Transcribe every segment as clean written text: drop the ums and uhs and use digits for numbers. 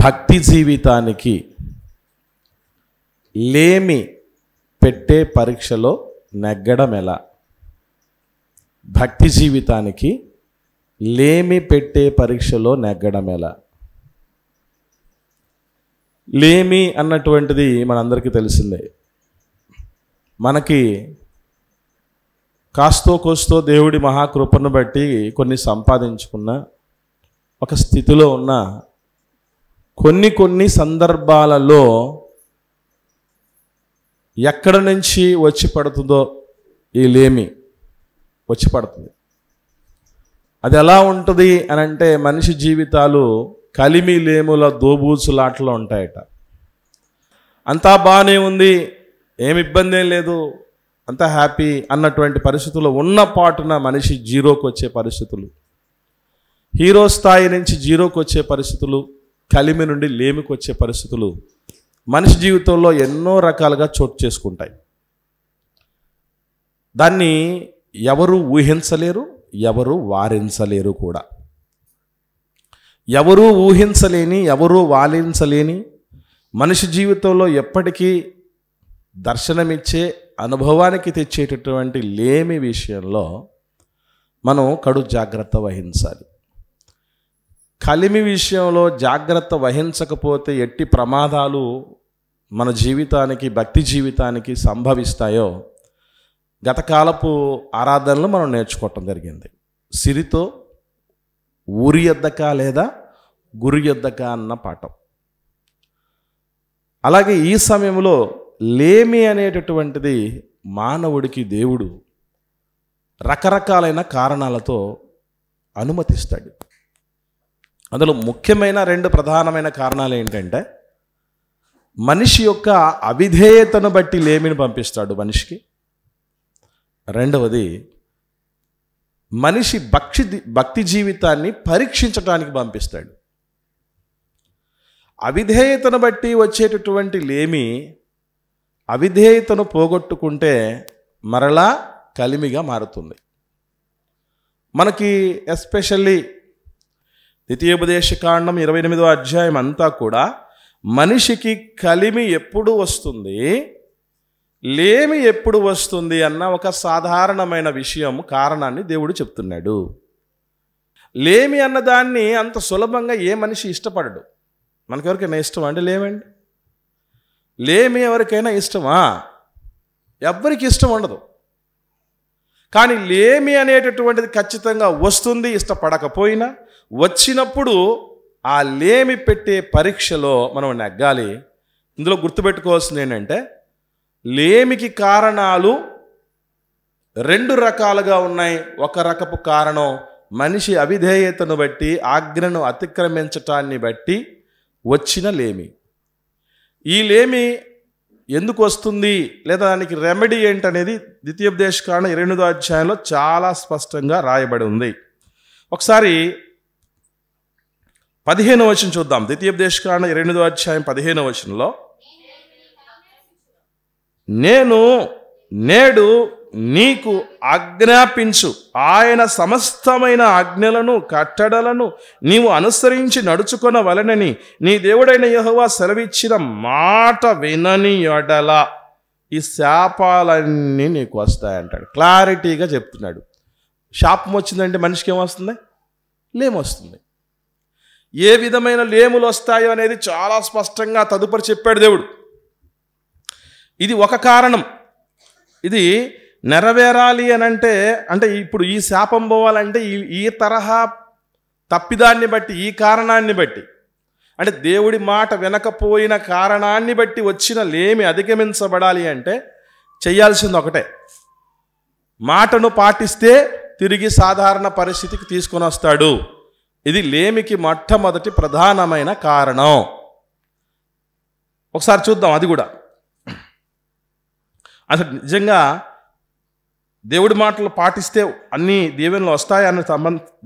భక్తి జీవితానికి లేమి పెట్టే పరీక్షలో నెగ్గడం ఎలా? భక్తి జీవితానికి లేమి పెట్టే పరీక్షలో నెగ్గడం ఎలా? లేమి అన్నటువంటిది మనందరికీ తెలిసిందే. మనకి కాస్తో కోస్తో దేవుడి మహాకృపను బట్టి కొన్ని సంపాదించుకున్న ఒక స్థితిలో ఉన్న కొన్ని సందర్భాలలో ఎక్కడ నుంచి వచ్చి పడుతుందో ఈ లేమి వచ్చి పడుతుంది. అది ఎలా ఉంటుంది అని అంటే, మనిషి జీవితాలు కలిమి లేముల దోబూచులాటలో ఉంటాయట. అంతా బాగానే ఉంది, ఏమి ఇబ్బంది ఏం లేదు, అంతా హ్యాపీ అన్నటువంటి పరిస్థితుల్లో ఉన్న పాటున మనిషి జీరోకి వచ్చే పరిస్థితులు, హీరో స్థాయి నుంచి జీరోకి వచ్చే పరిస్థితులు, కలిమి నుండి లేమికి వచ్చే పరిస్థితులు మనిషి జీవితంలో ఎన్నో రకాలుగా చోటు చేసుకుంటాయి. దాన్ని ఎవరు ఊహించలేరు, ఎవరు వారించలేరు కూడా. ఎవరూ ఊహించలేని, ఎవరూ వారించలేని మనిషి జీవితంలో ఎప్పటికీ దర్శనమిచ్చే, అనుభవానికి తెచ్చేటటువంటి లేమి విషయంలో మనం కడు జాగ్రత్త వహించాలి. కలిమి విషయంలో జాగ్రత్త వహించకపోతే ఎట్టి ప్రమాదాలు మన జీవితానికి, భక్తి జీవితానికి సంభవిస్తాయో గతకాలపు ఆరాధనలు మనం నేర్చుకోవటం జరిగింది. సిరితో ఊరి ఎద్దక లేదా గురి ఎద్దక అన్న పాఠం. అలాగే ఈ సమయంలో లేమి అనేటటువంటిది మానవుడికి దేవుడు రకరకాలైన కారణాలతో అనుమతిస్తాడు. అందులో ముఖ్యమైన 2 ప్రధానమైన కారణాలు ఏంటంటే, మనిషి యొక్క అవిధేయతను బట్టి లేమిని పంపిస్తాడు మనిషికి. రెండవది, మనిషి భక్తి జీవితాన్ని పరీక్షించడానికి పంపిస్తాడు. అవిధేయతను బట్టి వచ్చేటటువంటి లేమి అవిధేయతను పోగొట్టుకుంటే మరలా కలిమిగా మారుతుంది. మనకి ఎస్పెషల్లీ ద్వితీయోపదేశకాండం 28వ అధ్యాయం అంతా కూడా మనిషికి కలిమి ఎప్పుడు వస్తుంది, లేమి ఎప్పుడు వస్తుంది అన్న ఒక సాధారణమైన విషయం, కారణాన్ని దేవుడు చెప్తున్నాడు. లేమి అన్నదాన్ని అంత సులభంగా ఏ మనిషి ఇష్టపడడు. మనకెవరికైనా ఇష్టమా అంటే లేమండి? లేమి ఎవరికైనా ఇష్టమా? ఎవ్వరికి ఇష్టం ఉండదు. కానీ లేమి అనేటటువంటిది ఖచ్చితంగా వస్తుంది, ఇష్టపడకపోయినా. వచ్చినప్పుడు ఆ లేమి పెట్టే పరీక్షలో మనం నెగ్గాలి. ఇందులో గుర్తుపెట్టుకోవాల్సింది ఏంటంటే, లేమికి కారణాలు 2 రకాలుగా ఉన్నాయి. ఒక రకపు కారణం మనిషి అవిధేయతను బట్టి, ఆజ్ఞను అతిక్రమించటాన్ని బట్టి వచ్చిన లేమి. ఈ లేమి ఎందుకు వస్తుంది, లేదా దానికి రెమెడీ ఏంటనేది ద్వితీయోపదేశకాండం 28వ అధ్యాయంలో చాలా స్పష్టంగా రాయబడి ఉంది. ఒకసారి 15వ వచనం చూద్దాం. ద్వితీయోపదేశకాండం 28వ అధ్యాయం 15వ వచనంలో, నేను నేడు నీకు ఆజ్ఞాపించు ఆయన సమస్తమైన ఆజ్ఞలను, కట్టడలను నీవు అనుసరించి నడుచుకొనవలెనని నీ దేవుడైన యెహోవా సెలవిచ్చిన మాట వినని యెడల ఈ శాపాలన్నీ నీకు వస్తాయంటాడు. క్లారిటీగా చెప్తున్నాడు. శాపం వచ్చిందంటే మనిషికి ఏమొస్తుంది? లేమొస్తుంది. ఏ విధమైన లేములు వస్తాయో అనేది చాలా స్పష్టంగా తదుపరి చెప్పాడు దేవుడు. ఇది ఒక కారణం. ఇది నెరవేరాలి అని అంటే ఇప్పుడు ఈ శాపం పోవాలంటే ఈ తరహా తప్పిదాన్ని బట్టి, ఈ కారణాన్ని బట్టి, అంటే దేవుడి మాట వినకపోయిన కారణాన్ని బట్టి వచ్చిన లేమి అధిగమించబడాలి అంటే చేయాల్సింది ఒకటే, మాటను పాటిస్తే తిరిగి సాధారణ పరిస్థితికి తీసుకొని వస్తాడు. ఇది లేమికి మొట్టమొదటి ప్రధానమైన కారణం. ఒకసారి చూద్దాం అది కూడా. అసలు నిజంగా దేవుడి మాటలు పాటిస్తే అన్ని దీవెనలు వస్తాయని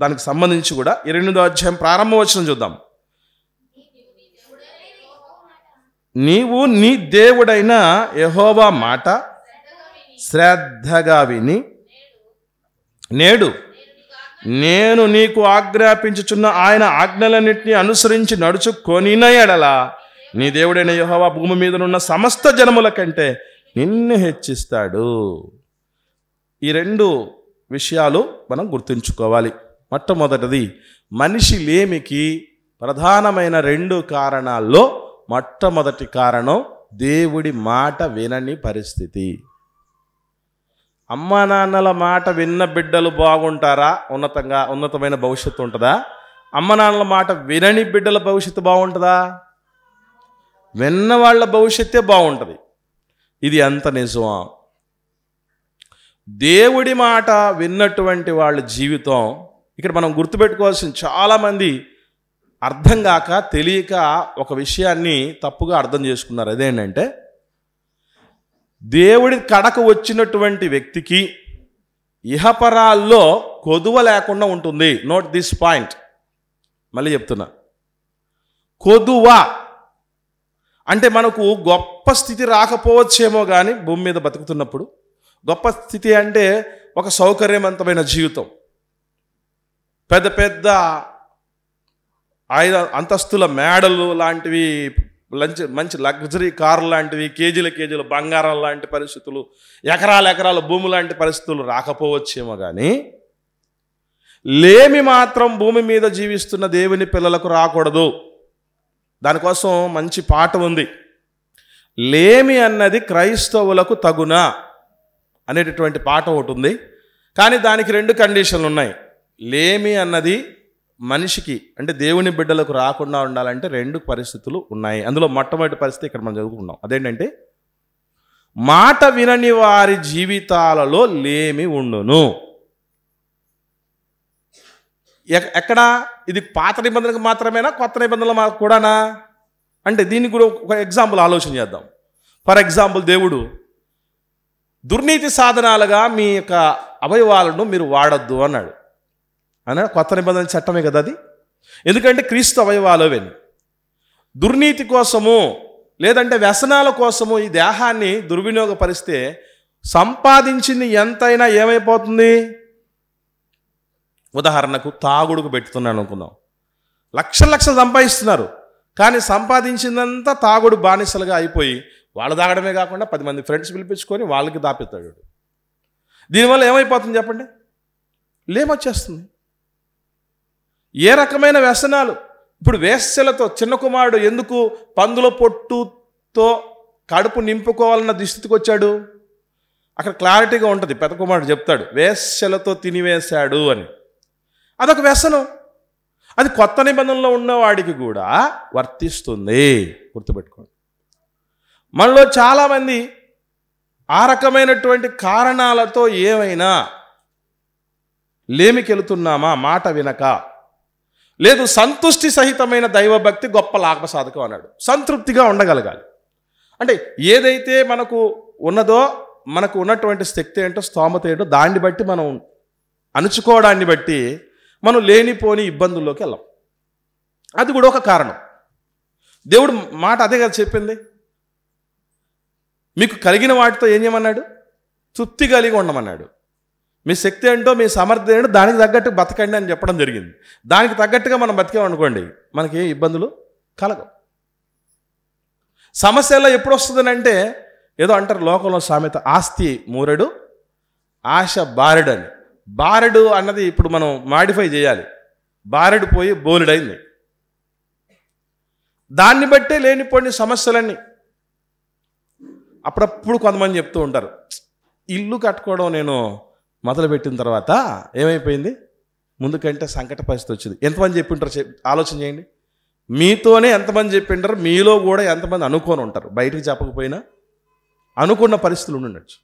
దానికి సంబంధించి కూడా 28వ అధ్యాయం ప్రారంభ వచనం చూద్దాం. నీవు నీ దేవుడైన యెహోవా మాట శ్రద్ధగా విని నేడు నేను నీకు ఆజ్ఞాపించుచున్న ఆయన ఆజ్ఞలన్నింటినీ అనుసరించి నడుచుకొనిన ఎడల నీ దేవుడైన యెహోవా భూమి మీదనున్న సమస్త జనముల కంటే నిన్ను హెచ్చిస్తాడు. ఈ రెండు విషయాలు మనం గుర్తుంచుకోవాలి. మొట్టమొదటిది, మనిషి లేమికి ప్రధానమైన రెండు కారణాల్లో మొట్టమొదటి కారణం దేవుడి మాట వినని పరిస్థితి. అమ్మా నాన్నల మాట విన్న బిడ్డలు బాగుంటారా? ఉన్నతమైన భవిష్యత్తు ఉంటుందా? అమ్మ నాన్నల మాట వినని బిడ్డల భవిష్యత్తు బాగుంటుందా? విన్న వాళ్ళ భవిష్యత్తే బాగుంటుంది. ఇది ఎంత నిజమా? దేవుడి మాట విన్నటువంటి వాళ్ళ జీవితం ఇక్కడ మనం గుర్తుపెట్టుకోవాల్సిన, చాలామంది అర్థం కాక తెలియక ఒక విషయాన్ని తప్పుగా అర్థం చేసుకున్నారు. అదేంటంటే, దేవుడి కడకు వచ్చినటువంటి వ్యక్తికి ఇహపరాల్లో కొదువ లేకుండా ఉంటుంది. నోట్ దిస్ పాయింట్, మళ్ళీ చెప్తున్నా. కొదువ అంటే మనకు గొప్ప స్థితి రాకపోవచ్చేమో కానీ భూమి మీద బతుకుతున్నప్పుడు, గొప్ప స్థితి అంటే ఒక సౌకర్యవంతమైన జీవితం, పెద్ద పెద్ద 5 అంతస్తుల మేడలు లాంటివి, మంచి లగ్జరీ కార్లు లాంటివి, కేజీల బంగారం లాంటి పరిస్థితులు, ఎకరాల భూమి లాంటి పరిస్థితులు రాకపోవచ్చేమో కానీ లేమి మాత్రం భూమి మీద జీవిస్తున్న దేవుని పిల్లలకు రాకూడదు. దానికోసం మంచి పాట ఉంది. లేమి అన్నది క్రైస్తవులకు తగునా అనేటటువంటి పాట ఒకటి ఉంది. కానీ దానికి 2 కండిషన్లు ఉన్నాయి. లేమి అన్నది మనిషికి అంటే దేవుని బిడ్డలకు రాకుండా ఉండాలంటే 2 పరిస్థితులు ఉన్నాయి. అందులో మొట్టమొదటి పరిస్థితి ఇక్కడ మనం చదువుకున్నాం. అదేంటంటే, మాట వినని వారి జీవితాలలో లేమి ఉండును. ఎక్కడ? ఇది పాత నిబంధనకు మాత్రమేనా, కొత్త నిబంధనలు కూడానా అంటే దీనికి కూడా ఒక ఎగ్జాంపుల్ ఆలోచన చేద్దాం. ఫర్ ఎగ్జాంపుల్, దేవుడు దుర్నీతి సాధనాలుగా మీ యొక్క అవయవాలను మీరు వాడద్దు అన్నాడు. కొత్త నిబంధన చట్టమే కదా అది. ఎందుకంటే క్రీస్తు అవయవాలు అవన్నీ. దుర్నీతి కోసము లేదంటే వ్యసనాల కోసము ఈ దేహాన్ని దుర్వినియోగపరిస్తే సంపాదించింది ఎంతైనా ఏమైపోతుంది? ఉదాహరణకు తాగుడుకు పెట్టుతున్నాను అనుకుందాం. లక్షలు సంపాదిస్తున్నారు, కానీ సంపాదించిందంతా తాగుడు బానిసలుగా అయిపోయి వాళ్ళు తాగడమే కాకుండా 10 మంది ఫ్రెండ్స్ పిలిపించుకొని వాళ్ళకి దాపిస్తాడు. దీనివల్ల ఏమైపోతుంది చెప్పండి? లేమొచ్చేస్తుంది. ఏ రకమైన వ్యసనాలు? ఇప్పుడు వేశ్యలతో చిన్న కుమారుడు ఎందుకు పందుల పొట్టుతో కడుపు నింపుకోవాలన్న దుస్థితికి వచ్చాడు? అక్కడ క్లారిటీగా ఉంటుంది. పెద్ద కుమారుడు చెప్తాడు, వేశ్యలతో తినివేశాడు అని. అదొక వ్యసనం. అది కొత్త నిబంధనలో ఉన్నవాడికి కూడా వర్తిస్తుంది. గుర్తుపెట్టుకోండి. మనలో చాలామంది ఆ రకమైనటువంటి కారణాలతో ఏమైనా లేమికెళ్తున్నామా? మాట వినక. లేదు, సంతుష్టి సహితమైన దైవభక్తి గొప్ప లాభసాధకం అన్నాడు. సంతృప్తిగా ఉండగలగాలి. అంటే ఏదైతే మనకు ఉన్నదో, మనకు ఉన్నటువంటి శక్తి ఏంటో, స్తోమత ఏంటో, దాన్ని బట్టి మనం అణుచుకోవడాన్ని బట్టి మనం లేనిపోని ఇబ్బందుల్లోకి వెళ్ళాం. అది కూడా ఒక కారణం. దేవుడు మాట అదే కదా చెప్పింది. మీకు కలిగిన వాటితో ఏం చేయమన్నాడు? తృప్తి కలిగి ఉండమన్నాడు. మీ శక్తి ఏంటో, మీ సమర్థత ఏంటో దానికి తగ్గట్టు బతకండి అని చెప్పడం జరిగింది. దానికి తగ్గట్టుగా మనం బతికామనుకోండి, మనకి ఏ ఇబ్బందులు కలగవు. సమస్యల్లో ఎప్పుడు వస్తుందని అంటే, ఏదో అంటారు లోకంలో సామెత, ఆస్తి మూరెడు ఆశ బారెడు అని. బారెడు అన్నది ఇప్పుడు మనం మాడిఫై చేయాలి. బారెడు పోయి బోలెడైంది. దాన్ని బట్టే లేనిపోయిన సమస్యలన్నీ. అప్పుడప్పుడు కొంతమంది చెప్తూ ఉంటారు, ఇల్లు కట్టుకోవడం నేను మొదలుపెట్టిన తర్వాత ఏమైపోయింది, ముందు కంటే సంకట పరిస్థితి వచ్చింది. ఎంతమంది చెప్పింటారు ఆలోచన చేయండి. మీతోనే ఎంతమంది చెప్పింటారు, మీలో కూడా ఎంతమంది అనుకొని ఉంటారు. బయటికి చెప్పకపోయినా అనుకున్న పరిస్థితులు ఉండొచ్చు.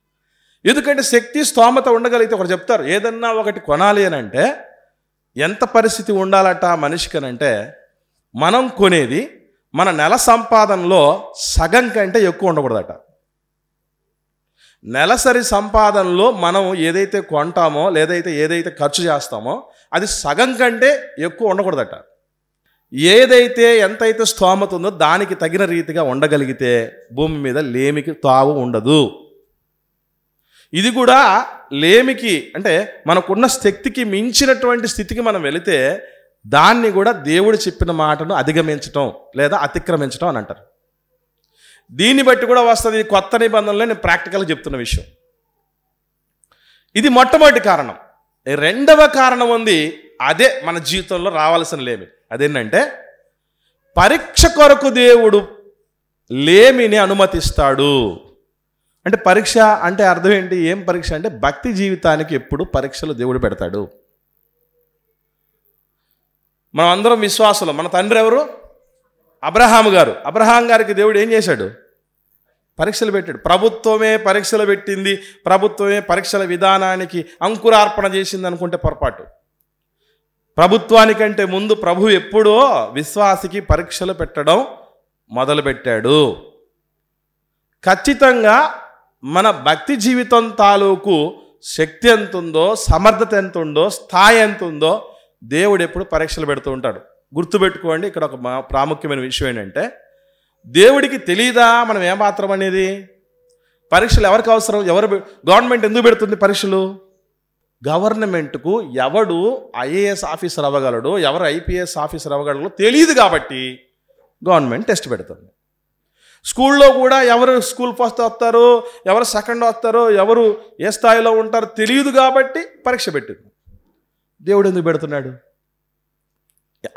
ఎందుకంటే శక్తి స్తోమత ఉండగలిగితే ఒకటి చెప్తారు, ఏదన్నా ఒకటి కొనాలి అని అంటే ఎంత పరిస్థితి ఉండాలట మనిషికనంటే, మనం కొనేది మన నెల సంపాదనలో సగం కంటే ఎక్కువ ఉండకూడదట. నెలసరి సంపాదనలో మనం ఏదైతే కొంటామో ఏదైతే ఖర్చు చేస్తామో అది సగం కంటే ఎక్కువ ఉండకూడదట. ఏదైతే ఎంతైతే స్తోమత ఉందో దానికి తగిన రీతిగా ఉండగలిగితే భూమి మీద లేమికి తావు ఉండదు. ఇది కూడా లేమికి అంటే మనకున్న శక్తికి మించినటువంటి స్థితికి మనం వెళితే దాన్ని కూడా దేవుడు చెప్పిన మాటను అధిగమించటం లేదా అతిక్రమించటం అని అంటారు. దీన్ని బట్టి కూడా వస్తుంది కొత్త నిబంధనలో నేను ప్రాక్టికల్గా చెప్తున్న విషయం. ఇది మొట్టమొదటి కారణం. రెండవ కారణం ఉంది, అదే మన జీవితంలో రావాల్సిన లేమి. అదేంటంటే పరీక్ష కొరకు దేవుడు లేమిని అనుమతిస్తాడు. అంటే పరీక్ష అంటే అర్థం ఏంటి? ఏం పరీక్ష అంటే భక్తి జీవితానికి ఎప్పుడు పరీక్షలు దేవుడు పెడతాడు. మనం అందరం విశ్వాసులు. మన తండ్రి ఎవరు? అబ్రహాము గారు. అబ్రహాం గారికి దేవుడు ఏం చేశాడు? పరీక్షలు పెట్టాడు. ప్రభుత్వమే పరీక్షలు పెట్టింది, ప్రభుత్వమే పరీక్షల విధానానికి అంకురార్పణ చేసింది అనుకుంటే పొరపాటు. ప్రభుత్వానికంటే ముందు ప్రభు ఎప్పుడో విశ్వాసికి పరీక్షలు పెట్టడం మొదలుపెట్టాడు. ఖచ్చితంగా మన భక్తి జీవితం తాలూకు శక్తి ఎంత ఉందో, సమర్థత ఎంత ఉందో, స్థాయి ఎంత ఉందో దేవుడు ఎప్పుడు పరీక్షలు పెడుతూ ఉంటాడు. గుర్తుపెట్టుకోండి, ఇక్కడ ఒక ప్రాముఖ్యమైన విషయం ఏంటంటే దేవుడికి తెలీదా మనం ఏమాత్రం అనేది? పరీక్షలు ఎవరికి అవసరం? గవర్నమెంట్ ఎందుకు పెడుతుంది పరీక్షలు? గవర్నమెంట్కు ఎవడు ఐఏఎస్ ఆఫీసర్ అవ్వగలడు, ఎవరు ఐపీఎస్ ఆఫీసర్ అవ్వగలడు తెలియదు కాబట్టి గవర్నమెంట్ టెస్ట్ పెడుతుంది. స్కూల్లో కూడా ఎవరు స్కూల్ ఫస్ట్ వస్తారో, ఎవరు సెకండ్ వస్తారో, ఎవరు ఏ స్థాయిలో ఉంటారో తెలియదు కాబట్టి పరీక్ష పెట్టింది. దేవుడు ఎందుకు పెడుతున్నాడు?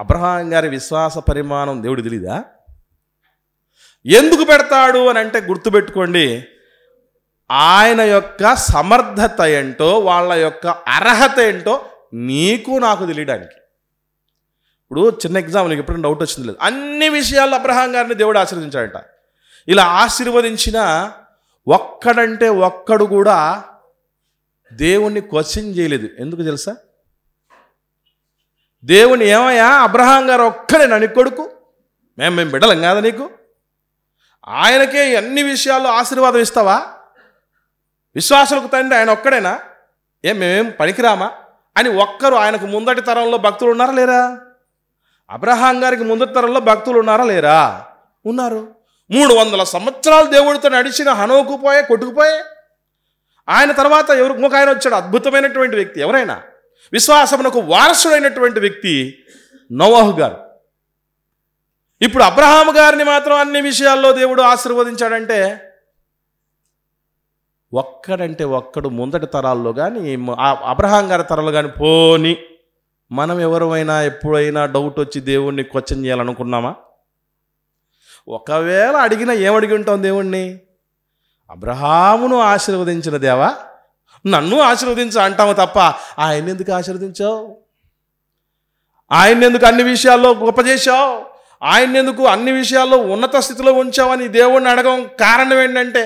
అబ్రహాం గారి విశ్వాస పరిమాణం దేవుడు తెలీదా? ఎందుకు పెడతాడు అని అంటే గుర్తుపెట్టుకోండి, ఆయన యొక్క సమర్థత ఏంటో, వాళ్ళ యొక్క అర్హత ఏంటో నీకు నాకు తెలియడానికి. ఇప్పుడు చిన్న ఎగ్జాంపుల్, నీకు ఎప్పుడైనా డౌట్ వచ్చింది లేదు, అన్ని విషయాల్లో అబ్రహాం గారిని దేవుడు ఆశీర్వదించాడట. ఇలా ఆశీర్వదించిన ఒక్కడంటే ఒక్కడు కూడా దేవుణ్ణి క్వశ్చన్ చేయలేదు. ఎందుకు తెలుసా? దేవుని ఏమయ్యా అబ్రహాం గారు ఒక్కడే నా నీ కొడుకు, మేము బిడ్డలం కాదా నీకు? ఆయనకే అన్ని విషయాల్లో ఆశీర్వాదం ఇస్తావా? విశ్వాసులకు తండ్రి ఆయన ఒక్కడేనా? మేమేం పనికిరామా అని ఒక్కరు ఆయనకు ముందటి తరంలో భక్తులు ఉన్నారా లేరా? అబ్రహాం గారికి ముందటి తరంలో భక్తులు ఉన్నారా లేరా? ఉన్నారు. 300 సంవత్సరాలు దేవుడితో నడిచిన హనోకు పోయే, కొట్టుకుపోయే. ఆయన తర్వాత ఇంకొక ఆయన వచ్చాడు, అద్భుతమైనటువంటి వ్యక్తి. ఎవరైనా విశ్వాసమునకు వారసుడైనటువంటి వ్యక్తి నోవహు గారు. ఇప్పుడు అబ్రహాము గారిని మాత్రం అన్ని విషయాల్లో దేవుడు ఆశీర్వదించాడంటే ఒక్కడంటే ఒక్కడు ముందటి తరాల్లో కానీ అబ్రహాం గారి తరాలు కానీ పోని మనం ఎవరైనా ఎప్పుడైనా డౌట్ వచ్చి దేవుణ్ణి క్వశ్చన్ చేయాలనుకున్నామా? ఒకవేళ అడిగినా ఏమడిగి ఉంటాం దేవుణ్ణి? అబ్రహామును ఆశీర్వదించిన దేవా నన్ను ఆశీర్వదించు అంటాము తప్ప ఆయన ఎందుకు ఆశీర్వదించావు? ఆయన ఎందుకు అన్ని విషయాల్లో గొప్ప చేశావు? ఆయన ఎందుకు అన్ని విషయాల్లో ఉన్నత స్థితిలో ఉంచావని దేవుణ్ణి అడగం కారణం ఏంటంటే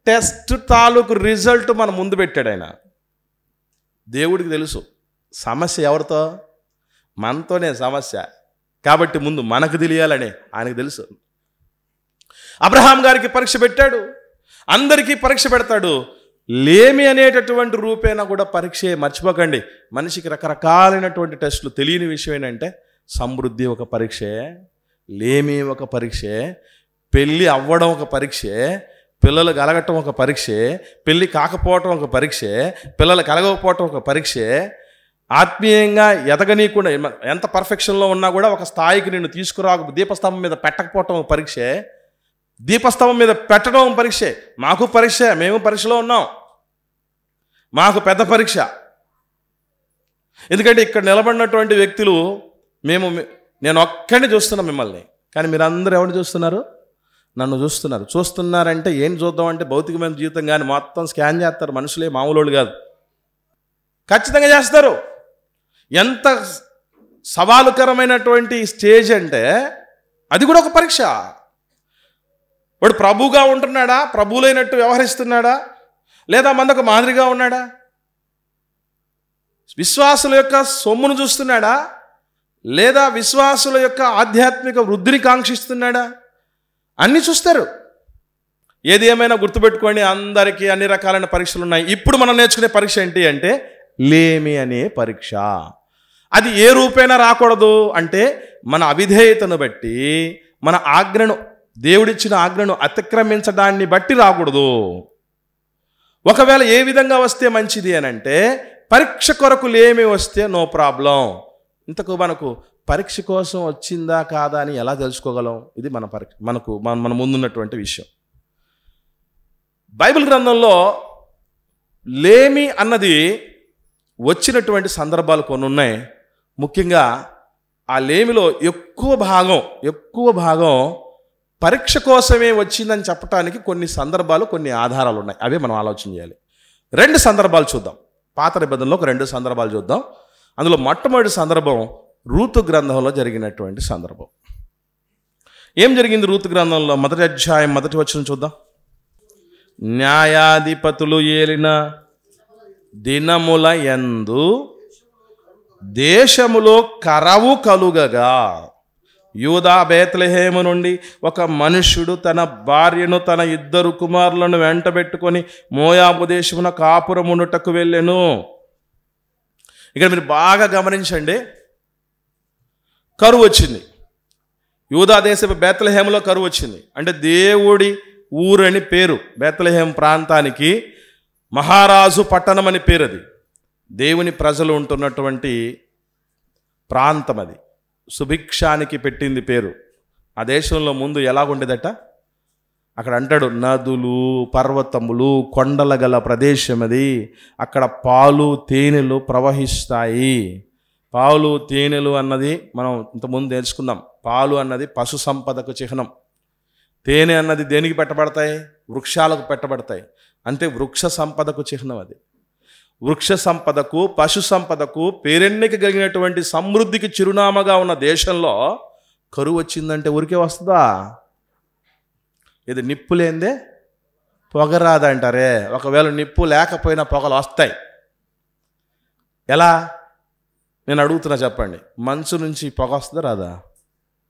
టెస్ట్ తాలూకు రిజల్ట్ మన ముందు పెట్టాడు ఆయన. దేవుడికి తెలుసు సమస్య ఎవరితో? మనతోనే సమస్య. కాబట్టి ముందు మనకు తెలియాలని ఆయనకు తెలుసు. అబ్రహాం గారికి పరీక్ష పెట్టాడు, అందరికీ పరీక్ష పెడతాడు. లేమి అనేటటువంటి రూపేణ కూడా పరీక్షే. మర్చిపోకండి, మనిషికి రకరకాలైనటువంటి టెస్టులు. తెలియని విషయం ఏంటంటే సమృద్ధి ఒక పరీక్షే, లేమి ఒక పరీక్షే, పెళ్ళి అవ్వడం ఒక పరీక్షే, పిల్లలు కలగటం ఒక పరీక్షే, పెళ్ళి కాకపోవటం ఒక పరీక్షే, పిల్లలు కలగకపోవటం ఒక పరీక్షే, ఆత్మీయంగా ఎదగనీయకుండా ఎంత పర్ఫెక్షన్లో ఉన్నా కూడా ఒక స్థాయికి నిన్ను దీపస్తంభం మీద పెట్టకపోవటం ఒక పరీక్షే, దీపస్తంభం మీద పెట్టడం పరీక్షే. మాకు పరీక్ష, మేము పరీక్షలో ఉన్నాం, మాకు పెద్ద పరీక్ష. ఎందుకంటే ఇక్కడ నిలబడినటువంటి వ్యక్తులు నేను ఒక్కడిని చూస్తున్నా మిమ్మల్ని, కానీ మీరందరూ ఎవరిని చూస్తున్నారు? నన్ను చూస్తున్నారంటే ఏం చూద్దాం అంటే భౌతికమైన జీవితం కానీ మొత్తం స్కాన్ చేస్తారు. మనుషులే మామూలు కాదు, ఖచ్చితంగా చేస్తారు. ఎంత సవాలుకరమైనటువంటి స్టేజ్ అంటే అది కూడా ఒక పరీక్ష. వాడు ప్రభువుగా ఉంటున్నాడా, ప్రభువులైనట్టు వ్యవహరిస్తున్నాడా, లేదా మనకు మాదిరిగా ఉన్నాడా? విశ్వాసుల యొక్క సొమ్మును చూస్తున్నాడా, లేదా విశ్వాసుల యొక్క ఆధ్యాత్మిక వృద్ధిని కాంక్షిస్తున్నాడా? అన్నీ చూస్తారు. ఏది ఏమైనా గుర్తుపెట్టుకోండి, అందరికీ అన్ని రకాలైన పరీక్షలు ఉన్నాయి. ఇప్పుడు మనం నేర్చుకునే పరీక్ష ఏంటి అంటే లేమి అనే పరీక్ష. అది ఏ రూపేణా రాకూడదు అంటే మన అవిధేయతను బట్టి, మన ఆజ్ఞను, దేవుడిచ్చిన ఆజ్ఞను అతిక్రమించడాన్ని బట్టి రాకూడదు. ఒకవేళ ఏ విధంగా వస్తే మంచిది అని అంటే పరీక్ష కొరకు లేమి వస్తే నో ప్రాబ్లం. ఇంతకు మనకు పరీక్ష కోసం వచ్చిందా కాదా అని ఎలా తెలుసుకోగలం? ఇది మన పరీక్ష, మన ముందున్నటువంటి విషయం. బైబిల్ గ్రంథంలో లేమి అన్నది వచ్చినటువంటి సందర్భాలు కొన్ని ఉన్నాయి. ముఖ్యంగా ఆ లేమిలో ఎక్కువ భాగం పరీక్ష కోసమే వచ్చిందని చెప్పడానికి కొన్ని సందర్భాలు, కొన్ని ఆధారాలు ఉన్నాయి. అవే మనం ఆలోచన చేయాలి. 2 సందర్భాలు చూద్దాం. పాత నిబంధనలో ఒక 2 సందర్భాలు చూద్దాం. అందులో మొట్టమొదటి సందర్భం రూతు గ్రంథంలో జరిగినటువంటి సందర్భం. ఏం జరిగింది రూతు గ్రంథంలో? 1వ అధ్యాయం 1వ వచనం చూద్దాం. న్యాయాధిపతులు ఏలిన దినముల యందు దేశములో కరవు కలుగగా యూదా బేత్లెహేము నుండి ఒక మనుష్యుడు తన భార్యను తన 2 కుమారులను వెంటబెట్టుకొని మోయాబు దేశమున కాపురమునుటకు వెళ్ళెను. ఇక్కడ మీరు బాగా గమనించండి, కరువు వచ్చింది. యూదా దేశపు బేత్లెహేములో కరువు వచ్చింది. అంటే దేవుడి ఊరని పేరు. బేత్లెహేం ప్రాంతానికి మహారాజు పట్టణం అని పేరు. అది దేవుని ప్రజలు ఉంటున్నటువంటి ప్రాంతం. అది సుభిక్షానికి పెట్టింది పేరు. ఆ దేశంలో ముందు ఎలాగుండేదట? అక్కడ అంటాడు, నదులు, పర్వతములు, కొండల గల ప్రదేశం అది. అక్కడ పాలు తేనెలు ప్రవహిస్తాయి. పాలు తేనెలు అన్నది మనం ఇంతకుముందు తెలుసుకుందాం. పాలు అన్నది పశు సంపదకు చిహ్నం. తేనె అన్నది దేనికి పెట్టబడతాయి? వృక్షాలకు పెట్టబడతాయి. అంటే వృక్ష సంపదకు చిహ్నం అది. వృక్ష సంపదకు, పశు సంపదకు పేరెన్నిక కలిగినటువంటి సమృద్ధికి చిరునామాగా ఉన్న దేశంలో కరువు వచ్చిందంటే ఊరికే వస్తుందా? ఇది నిప్పు లేనిదే పొగ రాదంటారే. ఒకవేళ నిప్పు లేకపోయినా పొగలు వస్తాయి. ఎలా? నేను అడుగుతున్నా, చెప్పండి. మంచు నుంచి పొగ వస్తుందా రాదా?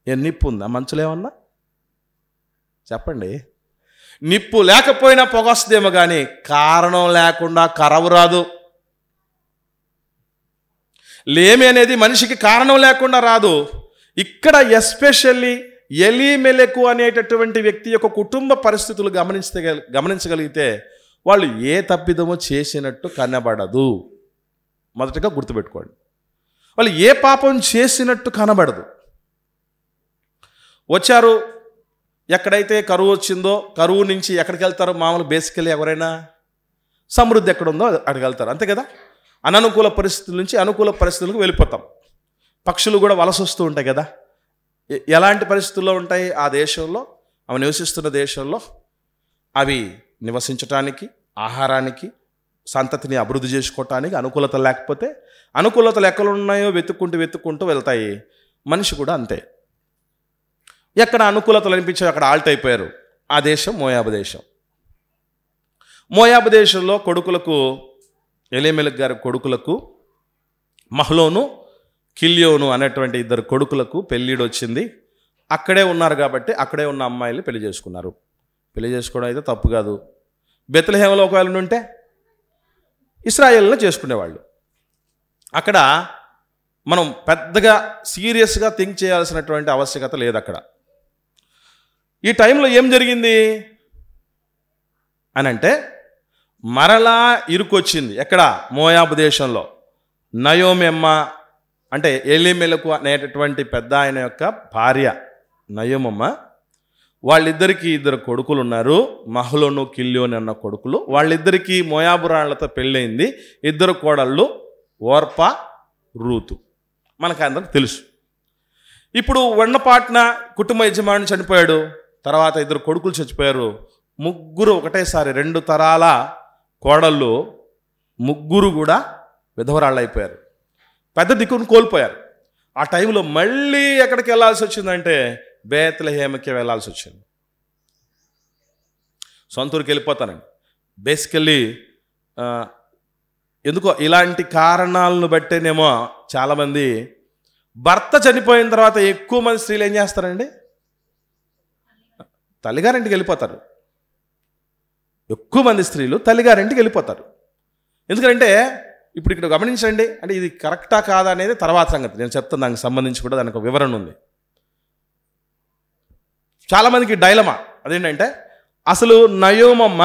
నిప్పు ఉందా మంచులో ఏమన్నా? చెప్పండి. నిప్పు లేకపోయినా పొగ వస్తుందేమో కానీ కారణం లేకుండా కరవు రాదు. లేమి అనేది మనిషికి కారణం లేకుండా రాదు. ఇక్కడ ఎస్పెషల్లీ ఎలీమెలెకు అనేటటువంటి వ్యక్తి యొక్క కుటుంబ పరిస్థితులు గమనించగలిగితే వాళ్ళు ఏ తప్పిదమో చేసినట్టు కనబడదు. మొదటగా గుర్తుపెట్టుకోండి, వాళ్ళు ఏ పాపం చేసినట్టు కనబడదు. వచ్చారు, ఎక్కడైతే కరువు వచ్చిందో కరువు నుంచి ఎక్కడికి వెళ్తారు? మామూలు బేసికలీ ఎవరైనా సమృద్ధి ఎక్కడుందో అక్కడికి వెళ్తారు, అంతే కదా. అననుకూల పరిస్థితుల నుంచి అనుకూల పరిస్థితులకు వెళ్ళిపోతాం. పక్షులు కూడా వలస వస్తూ ఉంటాయి కదా. ఎలాంటి పరిస్థితుల్లో ఉంటాయి? ఆ దేశంలో, అవి నివసిస్తున్న దేశంలో అవి నివసించటానికి, ఆహారానికి, సంతతిని అభివృద్ధి చేసుకోవటానికి అనుకూలత లేకపోతే అనుకూలతలు ఎక్కడ ఉన్నాయో వెతుక్కుంటూ వెళ్తాయి. మనిషి కూడా అంతే. ఎక్కడ అనుకూలతలు అనిపించాయి అక్కడ ఆల్ట్ అయిపోయారు. ఆ దేశం మోయాబు దేశం. మోయాబు దేశంలో కొడుకులకు, ఎలీమెలెకు గారి కొడుకులకు, మహ్లోను, కిల్యోను అనేటువంటి 2 కొడుకులకు పెళ్ళిడు వచ్చింది. అక్కడే ఉన్నారు కాబట్టి అక్కడే ఉన్న అమ్మాయిలు పెళ్లి చేసుకున్నారు. పెళ్లి చేసుకోవడం అయితే తప్పు కాదు. బెత్లెహేములో ఒకవేళ ఉంటే ఇశ్రాయేలును చేసుకునేవాళ్ళు. అక్కడ మనం పెద్దగా సీరియస్గా థింక్ చేయాల్సినటువంటి ఆవశ్యకత లేదు. అక్కడ ఈ టైంలో ఏం జరిగింది అని అంటే మరలా ఇరుకొచ్చింది. ఎక్కడ? మోయాబు దేశంలో. నయోమి అమ్మ అంటే ఎలీమెలెకు అనేటటువంటి పెద్ద ఆయన యొక్క భార్య నయోమమ్మ, వాళ్ళిద్దరికీ 2 కొడుకులు ఉన్నారు. మహ్లోను, కిల్యోను అన్న కొడుకులు. వాళ్ళిద్దరికీ మోయాబురాళ్లతో పెళ్ళయింది. 2 కోడళ్ళు ఓర్పా, రూతు. మనకు అందరికి తెలుసు. ఇప్పుడు వండపాట్న కుటుంబ యజమాని చనిపోయాడు. తర్వాత 2 కొడుకులు చచ్చిపోయారు. ముగ్గురు ఒకటేసారి 2 తరాల కోడళ్ళు ముగ్గురు కూడా విధవరాళ్ళు అయిపోయారు. పెద్ద దిక్కును కోల్పోయారు. ఆ టైంలో మళ్ళీ ఎక్కడికి వెళ్ళాల్సి వచ్చిందంటే బేత్లెహేముకి వెళ్ళాల్సి వచ్చింది. సొంతూరుకి వెళ్ళిపోతానండి. బేసికల్లీ ఎందుకో ఇలాంటి కారణాలను బట్టేనేమో చాలామంది భర్త చనిపోయిన తర్వాత ఎక్కువ మంది స్త్రీలు ఏం చేస్తారండి? తల్లిగారింటికి వెళ్ళిపోతారు. ఎక్కువ మంది స్త్రీలు తల్లిగారింటికి వెళ్ళిపోతారు. ఎందుకంటే ఇప్పుడు ఇక్కడ గమనించండి, అంటే ఇది కరెక్టా కాదా అనేది తర్వాత సంగతి. నేను చెప్తాను, దానికి సంబంధించి కూడా దానికి ఒక వివరణ ఉంది. చాలామందికి డైలమా అదేంటంటే, అసలు నయోమమ్మ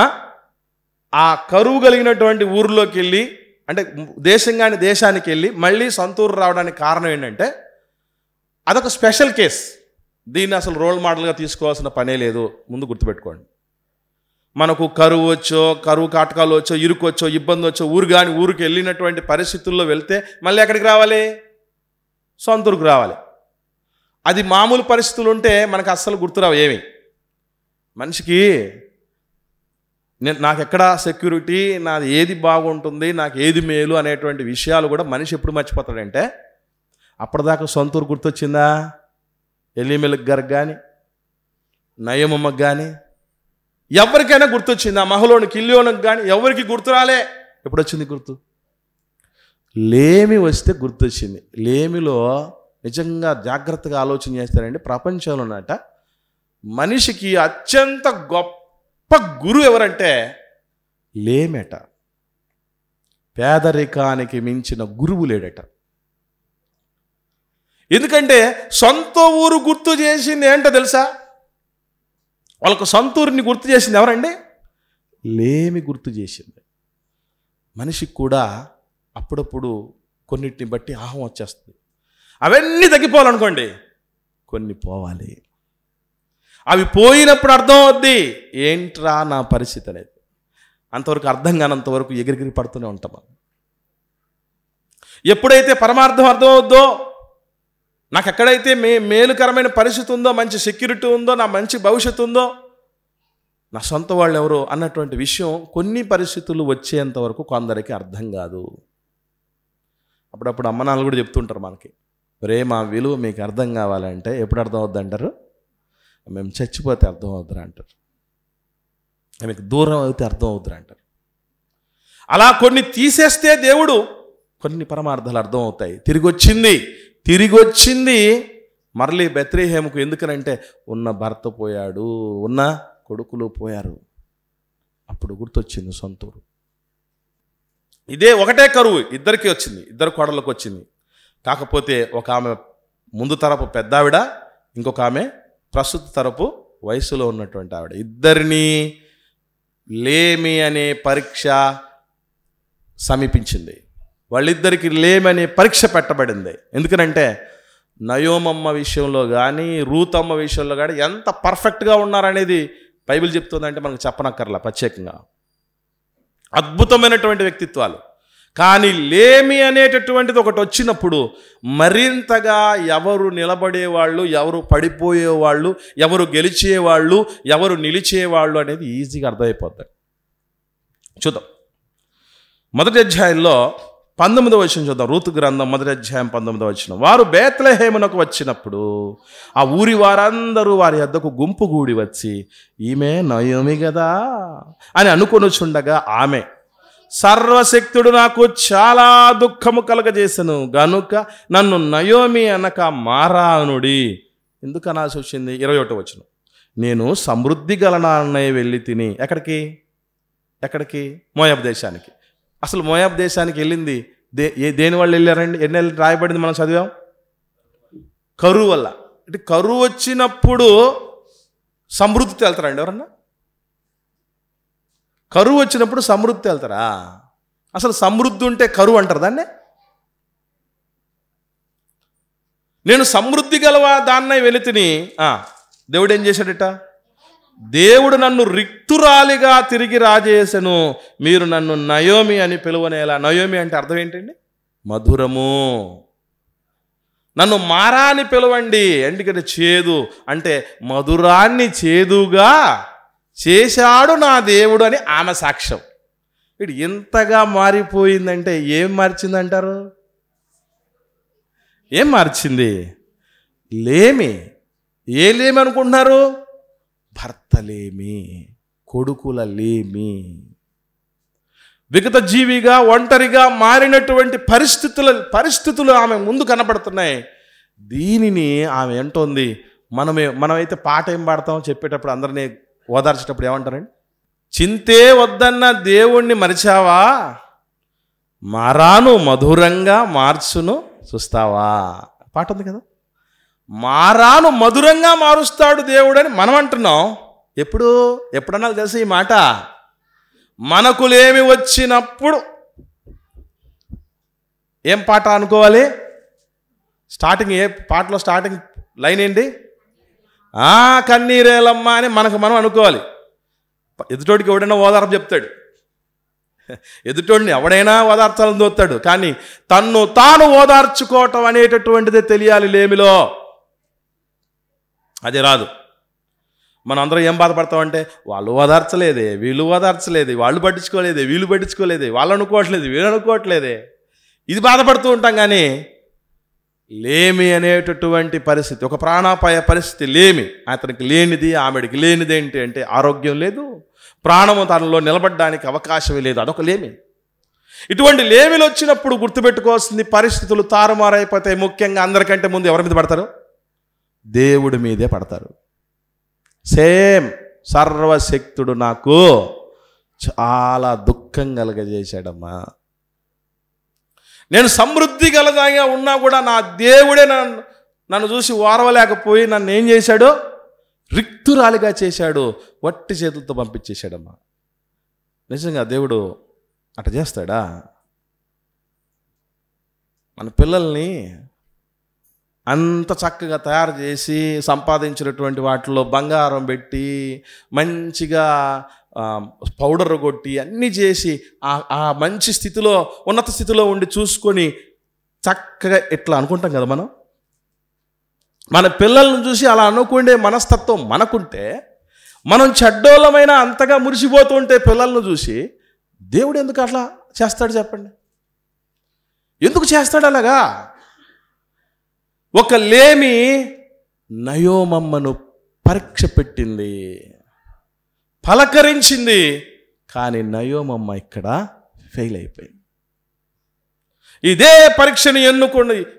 ఆ కరువు కలిగినటువంటి ఊరిలోకి వెళ్ళి, అంటే దేశంగాని దేశానికి వెళ్ళి మళ్ళీ సొంత ఊరు రావడానికి కారణం ఏంటంటే అదొక స్పెషల్ కేస్. దీన్ని అసలు రోల్ మోడల్గా తీసుకోవాల్సిన పనే లేదు. ముందు గుర్తుపెట్టుకోండి. మనకు కరువు వచ్చో, కరువు కాటకాలు వచ్చో, ఇరుకు వచ్చో, ఇబ్బంది వచ్చో, ఊరికి వెళ్ళినటువంటి పరిస్థితుల్లో వెళ్తే మళ్ళీ ఎక్కడికి రావాలి? సొంత ఊరికి రావాలి. అది మామూలు పరిస్థితులు ఉంటే మనకు అస్సలు గుర్తురావు ఏమి. మనిషికి నాకు ఎక్కడ సెక్యూరిటీ, నాది ఏది బాగుంటుంది, నాకు ఏది మేలు అనేటువంటి విషయాలు కూడా మనిషి ఎప్పుడు మర్చిపోతాడంటే, అప్పటిదాకా సొంత ఊరు గుర్తొచ్చిందా? ఎలిమెలకు గారికి కానీ, నయమమ్మకి కానీ, ఎవరికైనా గుర్తొచ్చిందా? మహలోనికి, ఇల్లియోనికి కానీ ఎవరికి గుర్తురాలే. ఎప్పుడొచ్చింది గుర్తు? లేమి వస్తే గుర్తొచ్చింది. లేమిలో నిజంగా జాగ్రత్తగా ఆలోచన చేస్తారండి. ప్రపంచంలోనట మనిషికి అత్యంత గొప్ప గురువు ఎవరంటే లేమేట. పేదరికానికి మించిన గురువు లేడట. ఎందుకంటే సొంత ఊరు గుర్తు చేసింది ఏంటో తెలుసా? వాళ్ళకు సొంత ఊరిని గుర్తు చేసింది ఎవరండి? లేమి గుర్తు చేసింది. మనిషికి కూడా అప్పుడప్పుడు కొన్నిటిని బట్టి ఆహం వచ్చేస్తుంది. అవన్నీ తగ్గిపోవాలనుకోండి, కొన్ని పోవాలి. అవి పోయినప్పుడు అర్థం అవుద్ది, ఏంట్రా నా పరిస్థితి అనేది. అంతవరకు అర్థం కానంత వరకు ఎగిరిగిరి పడుతూనే ఉంటాం. ఎప్పుడైతే పరమార్థం అర్థం అవుద్దో, నాకు ఎక్కడైతే మేలుకరమైన పరిస్థితి ఉందో, మంచి సెక్యూరిటీ ఉందో, నా మంచి భవిష్యత్తు ఉందో, నా సొంత వాళ్ళు ఎవరో అన్నటువంటి విషయం కొన్ని పరిస్థితులు వచ్చేంత వరకు కొందరికి అర్థం కాదు. అప్పుడప్పుడు అమ్మ నాన్నలు కూడా చెప్తుంటారు మనకి, మా విలువ మీకు అర్థం కావాలంటే ఎప్పుడు అర్థం అవుద్ది అంటారు? మేము చచ్చిపోతే అర్థం అవుద్దిరా అంటారు. మీకు దూరం అయితే అర్థం అవుద్దిరా అంటారు. అలా కొన్ని తీసేస్తే దేవుడు కొన్ని పరమార్థాలు అర్థం అవుతాయి. తిరిగి వచ్చింది మరలి బెత్లెహేముకు. ఎందుకనంటే ఉన్న భర్త పోయాడు, ఉన్న కొడుకులు పోయారు. అప్పుడు గుర్తొచ్చింది సొంతూరు. ఇదే ఒకటే కరువు ఇద్దరికి వచ్చింది, ఇద్దరు కోడళ్ళకు వచ్చింది. కాకపోతే ఒక ఆమె ముందు తరపు పెద్ద ఆవిడ, ఇంకొక ఆమె ప్రస్తుత తరపు వయసులో ఉన్నటువంటి ఆవిడ. ఇద్దరిని లేమి అనే పరీక్ష సమీపించింది. వాళ్ళిద్దరికి లేమి అనే పరీక్ష పెట్టబడింది. ఎందుకనంటే నయోమమ్మ విషయంలో కానీ, రూతమ్మ విషయంలో కానీ ఎంత పర్ఫెక్ట్గా ఉన్నారనేది బైబిల్ చెప్తుందంటే మనకు చెప్పనక్కర్లా. ప్రత్యేకంగా అద్భుతమైనటువంటి వ్యక్తిత్వాలు. కానీ లేమి అనేటటువంటిది ఒకటి వచ్చినప్పుడు మరింతగా ఎవరు నిలబడేవాళ్ళు, ఎవరు పడిపోయేవాళ్ళు, ఎవరు గెలిచేవాళ్ళు, ఎవరు నిలిచేవాళ్ళు అనేది ఈజీగా అర్థమైపోతుంది. చూద్దాం. మొదటి అధ్యాయంలో 19వ వచనం చూద్దాం. రూతు గ్రంథం 1వ అధ్యాయం 19వ వచనం. వారు బేత్లెహేమునకు వచ్చినప్పుడు ఆ ఊరి వారందరూ వారి వద్దకు గుంపు గూడి వచ్చి, ఈమె నయోమి కదా అని అనుకొని వచ్చుండగా, ఆమె సర్వశక్తుడు నాకు చాలా దుఃఖము కలగజేసను గనుక నన్ను నయోమి అనక మారా అనుడి. ఎందుకు అనాల్సి వచ్చింది? 21వ వచనం. నేను సమృద్ధి గలనాన్నయ్య వెళ్ళి తిని. ఎక్కడికి? మోయాబు దేశానికి. అసలు మోయాబు దేశానికి వెళ్ళింది దేని వాళ్ళు వెళ్ళారండి? ఎన్ని రాయబడింది మనం చదివాం? కరువు వల్ల. అంటే కరువు వచ్చినప్పుడు సమృద్ధితో వెళ్తారండి ఎవరన్నా? కరువు వచ్చినప్పుడు సమృద్ధి వెళ్తారా? అసలు సమృద్ధి ఉంటే కరువు అంటారు దాన్నే? నేను సమృద్ధి గలవా దాన్నై వెళితిని. దేవుడు ఏం చేశాడట? దేవుడు నన్ను రిక్తురాలిగా తిరిగి రాజేసెను, మీరు నన్ను నయోమి అని పిలువనేలా. నయోమి అంటే అర్థం ఏంటండి? మధురము. నన్ను మారా అని పిలవండి. ఎందుకంటే చేదు అంటే మధురాన్ని చేదుగా చేశాడు నా దేవుడు అని ఆమె సాక్ష్యం. ఇటు ఎంతగా మారిపోయిందంటే ఏం మార్చిందంటారు? ఏం మార్చింది? లేమి. ఏ లేమి అనుకుంటున్నారు? భర్త లేమి, కొడుకుల లేమి. విగత జీవిగా ఒంటరిగా మారినటువంటి పరిస్థితులు ఆమె ముందు కనబడుతున్నాయి. దీనిని ఆమె అంటోంది. మనమైతే పాట ఏం పాడతాం చెప్పేటప్పుడు, అందరినీ ఓదార్చేటప్పుడు ఏమంటారండి? చింతే వద్దన్న దేవుణ్ణి మరిచావా, మారాను మధురంగా మార్చును చూస్తావా. పాట ఉంది కదా. మారాను మధురంగా మారుస్తాడు దేవుడు అని మనం అంటున్నాం. ఎప్పుడన్నా తెలుసా ఈ మాట? మనకు లేమి వచ్చినప్పుడు ఏం పాట అనుకోవాలి? స్టార్టింగ్ ఏ పాటలో స్టార్టింగ్ లైన్ ఏంటి? కన్నీరేలమ్మ అని మనకు మనం అనుకోవాలి. ఎదుటోడికి ఎవడైనా ఓదార్పు చెప్తాడు, ఎదుటోడిని ఎవడైనా ఓదార్చాలని చూస్తాడు, కానీ తన్ను తాను ఓదార్చుకోవటం అనేటటువంటిదే తెలియాలి లేమిలో. అది రాదు. మనం అందరం ఏం బాధపడతామంటే వాళ్ళు ఓదార్చలేదే, వీళ్ళు ఓదార్చలేదే, వాళ్ళు పట్టించుకోలేదే, వీళ్ళు పట్టించుకోలేదే, వాళ్ళు అనుకోవట్లేదు, వీళ్ళు అనుకోవట్లేదే, ఇది బాధపడుతూ ఉంటాం. కానీ లేమి అనేటటువంటి పరిస్థితి, ఒక ప్రాణాపాయ పరిస్థితి లేమి. అతనికి లేనిది, ఆమెడికి లేనిది ఏంటి అంటే ఆరోగ్యం లేదు, ప్రాణము తనలో నిలబడడానికి అవకాశమే లేదు, అదొక లేమి. ఇటువంటి లేమిలు వచ్చినప్పుడు గుర్తుపెట్టుకోవాల్సింది, పరిస్థితులు తారుమారైపోతాయి. ముఖ్యంగా అందరికంటే ముందు ఎవరి మీద పడతారు? దేవుడి మీదే పడతారు. సేమ్ సర్వశక్తుడు నాకు చాలా దుఃఖం కలగజేశాడమ్మా, నేను సమృద్ధి గలదాగా ఉన్నా కూడా నా దేవుడే నన్ను చూసి ఓర్వలేకపోయి నన్ను ఏం చేశాడు? రిక్తురాలిగా చేశాడు, వట్టి చేతులతో పంపించేశాడమ్మా. నిజంగా దేవుడు అట్లా చేస్తాడా? మన పిల్లల్ని అంత చక్కగా తయారు చేసి సంపాదించినటువంటి వాటిలో బంగారం పెట్టి మంచిగా పౌడర్ కొట్టి అన్నీ చేసి ఆ మంచి స్థితిలో, ఉన్నత స్థితిలో ఉండి చూసుకొని చక్కగా ఇట్లా అనుకుంటాం కదా మనం. మన పిల్లలను చూసి అలా అనుకునే మనస్తత్వం మనకుంటే, మనం చెడ్డోళ్ళమైన అంతగా మురిసిపోతూ ఉంటే పిల్లలను చూసి దేవుడు ఎందుకు అట్లా చేస్తాడు చెప్పండి? ఎందుకు చేస్తాడు అలాగా? ఒక లేమి నయోమమ్మను పరీక్ష పెట్టింది, పలకరించింది, కానీ నయోమమ్మ ఇక్కడ ఫెయిల్ అయిపోయింది. ఇదే పరీక్షని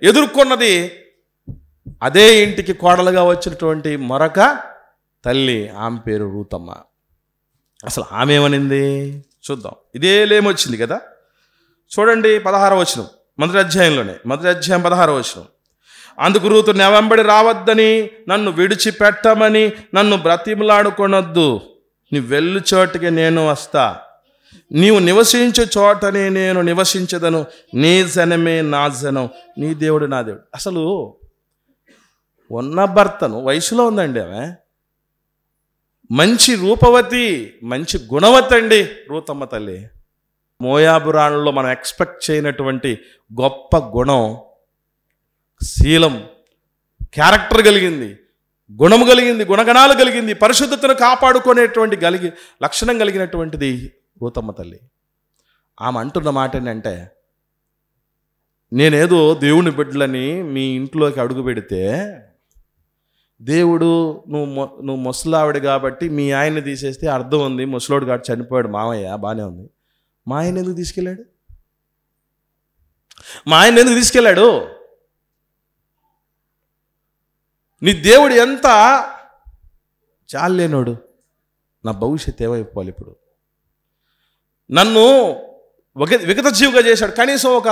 ఎదుర్కొన్నది అదే ఇంటికి కోడలుగా వచ్చినటువంటి మరొక తల్లి, ఆమె పేరు రూతమ్మ. అసలు ఆమె ఏమనింది చూద్దాం. ఇదే లేమొచ్చింది కదా, చూడండి 16వ వచనం, మొదటి అధ్యాయం 16వ వచనం. అందుకు రూతు, నా వెంబడి రావద్దని, నన్ను విడిచిపెట్టమని నన్ను బ్రతిమలాడుకొనొద్దు, నీ వెళ్ళు చోటుకి నేను వస్తా, నీవు నివసించే చోటనే నేను నివసించదను, నీ జనమే నా జనం, నీ దేవుడు నా దేవుడు. అసలు ఉన్న భర్తను, వయసులో ఉందండి ఆమె, మంచి రూపవతి, మంచి గుణవతి అండి రూతమ్మ తల్లి. మోయాబురాణంలో మనం ఎక్స్పెక్ట్ చేయనటువంటి గొప్ప గుణం, శీలం, క్యారెక్టర్ కలిగింది, గుణము కలిగింది, గుణగణాలు కలిగింది, పరిశుద్ధతను కాపాడుకునేటువంటి లక్షణం కలిగినటువంటిది రూతమ్మ తల్లి. ఆమె అంటున్న మాట ఏంటంటే, నేనేదో దేవుని బిడ్డలని మీ ఇంట్లోకి అడుగు పెడితే, దేవుడు నువ్వు ముసలావిడ కాబట్టి మీ ఆయన్ని తీసేస్తే అర్థం ఉంది, ముసలోడు కాబట్టి చనిపోయాడు మామయ్య, బాగానే ఉంది, మా ఆయన ఎందుకు తీసుకెళ్ళాడు? మా ఆయన ఎందుకు తీసుకెళ్ళాడు? నీ దేవుడు ఎంత చాలేనోడు, నా భవిష్యత్తు ఏమైపోవాలి? ఇప్పుడు నన్ను విగత జీవిగా చేశాడు, కనీసం ఒక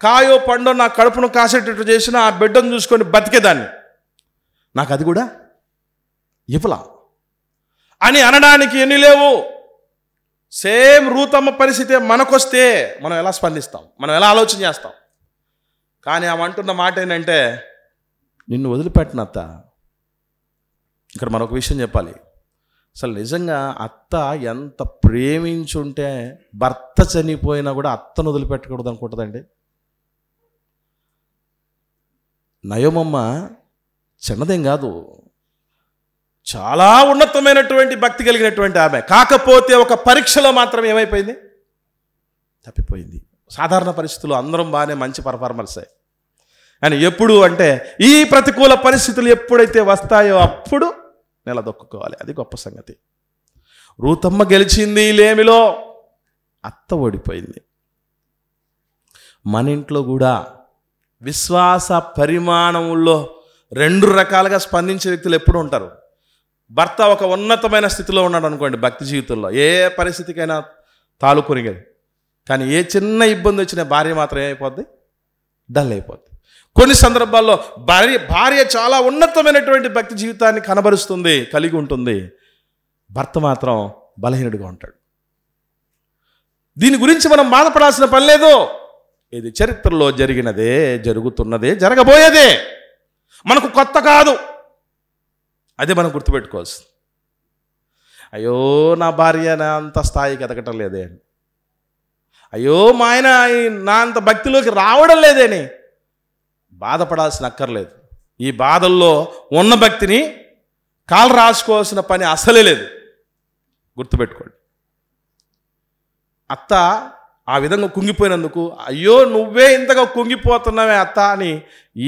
కాయో పండో నా కడుపును కాసేటట్టు చేసిన ఆ బిడ్డను చూసుకొని బతికేదాన్ని, నాకు అది కూడా ఇవ్వలా అని అనడానికి ఎన్ని లేవు. సేమ్ రూతమ్మ పరిస్థితి మనకొస్తే మనం ఎలా స్పందిస్తాం, మనం ఎలా ఆలోచన చేస్తాం? కానీ ఆమె అంటున్న మాట ఏంటంటే, నిన్ను వదిలిపెట్టిన అత్త. ఇక్కడ మరొక విషయం చెప్పాలి. అసలు నిజంగా అత్త ఎంత ప్రేమించుంటే భర్త చనిపోయినా కూడా అత్తను వదిలిపెట్టకూడదు అనుకుంటుందండి. నయోమమ్మ చిన్నదేం కాదు, చాలా ఉన్నతమైనటువంటి భక్తి కలిగినటువంటి ఆమె. కాకపోతే ఒక పరీక్షలో మాత్రం ఏమైపోయింది? తప్పిపోయింది. సాధారణ పరిస్థితుల్లో అందరం బాగానే మంచి పర్ఫార్మెన్సే, అని ఎప్పుడు అంటే ఈ ప్రతికూల పరిస్థితులు ఎప్పుడైతే వస్తాయో అప్పుడు నిలదొక్కుకోవాలి. అది గొప్ప సంగతి. రూతమ్మ గెలిచింది లేమిలో, అత్త ఓడిపోయింది. మన ఇంట్లో కూడా విశ్వాస పరిమాణంలో 2 రకాలుగా స్పందించే వ్యక్తులు ఎప్పుడు ఉంటారు. భర్త ఒక ఉన్నతమైన స్థితిలో ఉన్నాడు అనుకోండి, భక్తి జీవితంలో ఏ పరిస్థితికైనా తాళుకొనిగది. కానీ ఏ చిన్న ఇబ్బంది వచ్చినా భార్య మాత్రం ఏమైపోద్ది? డల్ అయిపోద్ది. కొన్ని సందర్భాల్లో భార్య చాలా ఉన్నతమైనటువంటి భక్తి జీవితాన్ని కనబరుస్తుంది, కలిగి ఉంటుంది, భర్త మాత్రం బలహీనుడిగా ఉంటాడు. దీని గురించి మనం బాధపడాల్సిన పని లేదు. ఇది చరిత్రలో జరిగినదే, జరుగుతున్నదే, జరగబోయేదే, మనకు కొత్త కాదు. అదే మనం గుర్తుపెట్టుకోవాల్సింది. అయ్యో నా భార్య నా అంత స్థాయికి ఎదగటం లేదే అని, అయ్యో మా ఆయన నా అంత భక్తిలోకి రావడం లేదేని బాధపడాల్సిన అక్కర్లేదు. ఈ బాధల్లో ఉన్న భక్తిని కాలు రాసుకోవాల్సిన పని అసలే లేదు. గుర్తుపెట్టుకోండి. అత్త ఆ విధంగా కుంగిపోయినందుకు అయ్యో నువ్వే ఇంతగా కుంగిపోతున్నావే అత్త అని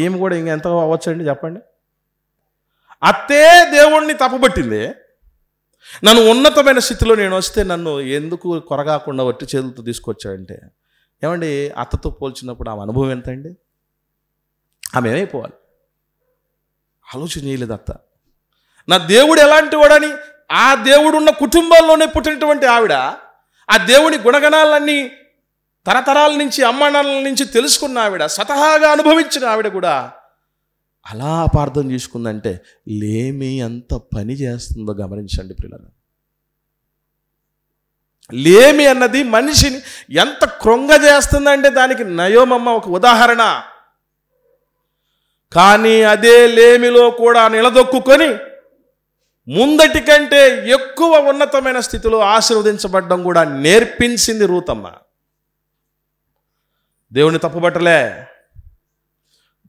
ఏమి కూడా ఇంకెంతగా అవ్వచ్చండి చెప్పండి. అత్తే దేవుణ్ణి తప్పుపట్టింది. నన్ను ఉన్నతమైన స్థితిలో నేను వస్తే నన్ను ఎందుకు కొరగాకుండా వట్టి చేతులతో తీసుకొచ్చాడంటే, ఏమండి అత్తతో పోల్చినప్పుడు ఆమె అనుభవం ఎంతండి? ఆమె ఏమైపోవాలి? ఆలోచన చేయలేదు అత్త. నా దేవుడు ఎలాంటి వాడని, ఆ దేవుడు ఉన్న కుటుంబాల్లోనే పుట్టినటువంటి ఆవిడ, ఆ దేవుని గుణగణాలన్నీ తరతరాల నుంచి అమ్మానాల నుంచి తెలుసుకున్న ఆవిడ, స్వతహాగా అనుభవించిన ఆవిడ కూడా అలా అపార్థం చేసుకుందంటే లేమి ఎంత పని చేస్తుందో గమనించండి పిల్లలు. లేమి అన్నది మనిషిని ఎంత కృంగజేస్తుందంటే దానికి నయోమమ్మ ఒక ఉదాహరణ. కానీ అదే లేమిలో కూడా నిలదొక్కుని ముందటి కంటే ఎక్కువ ఉన్నతమైన స్థితిలో ఆశీర్వదించబడ్డం కూడా నేర్పించింది రూతమ్మ. దేవుని తప్పుబట్టలే,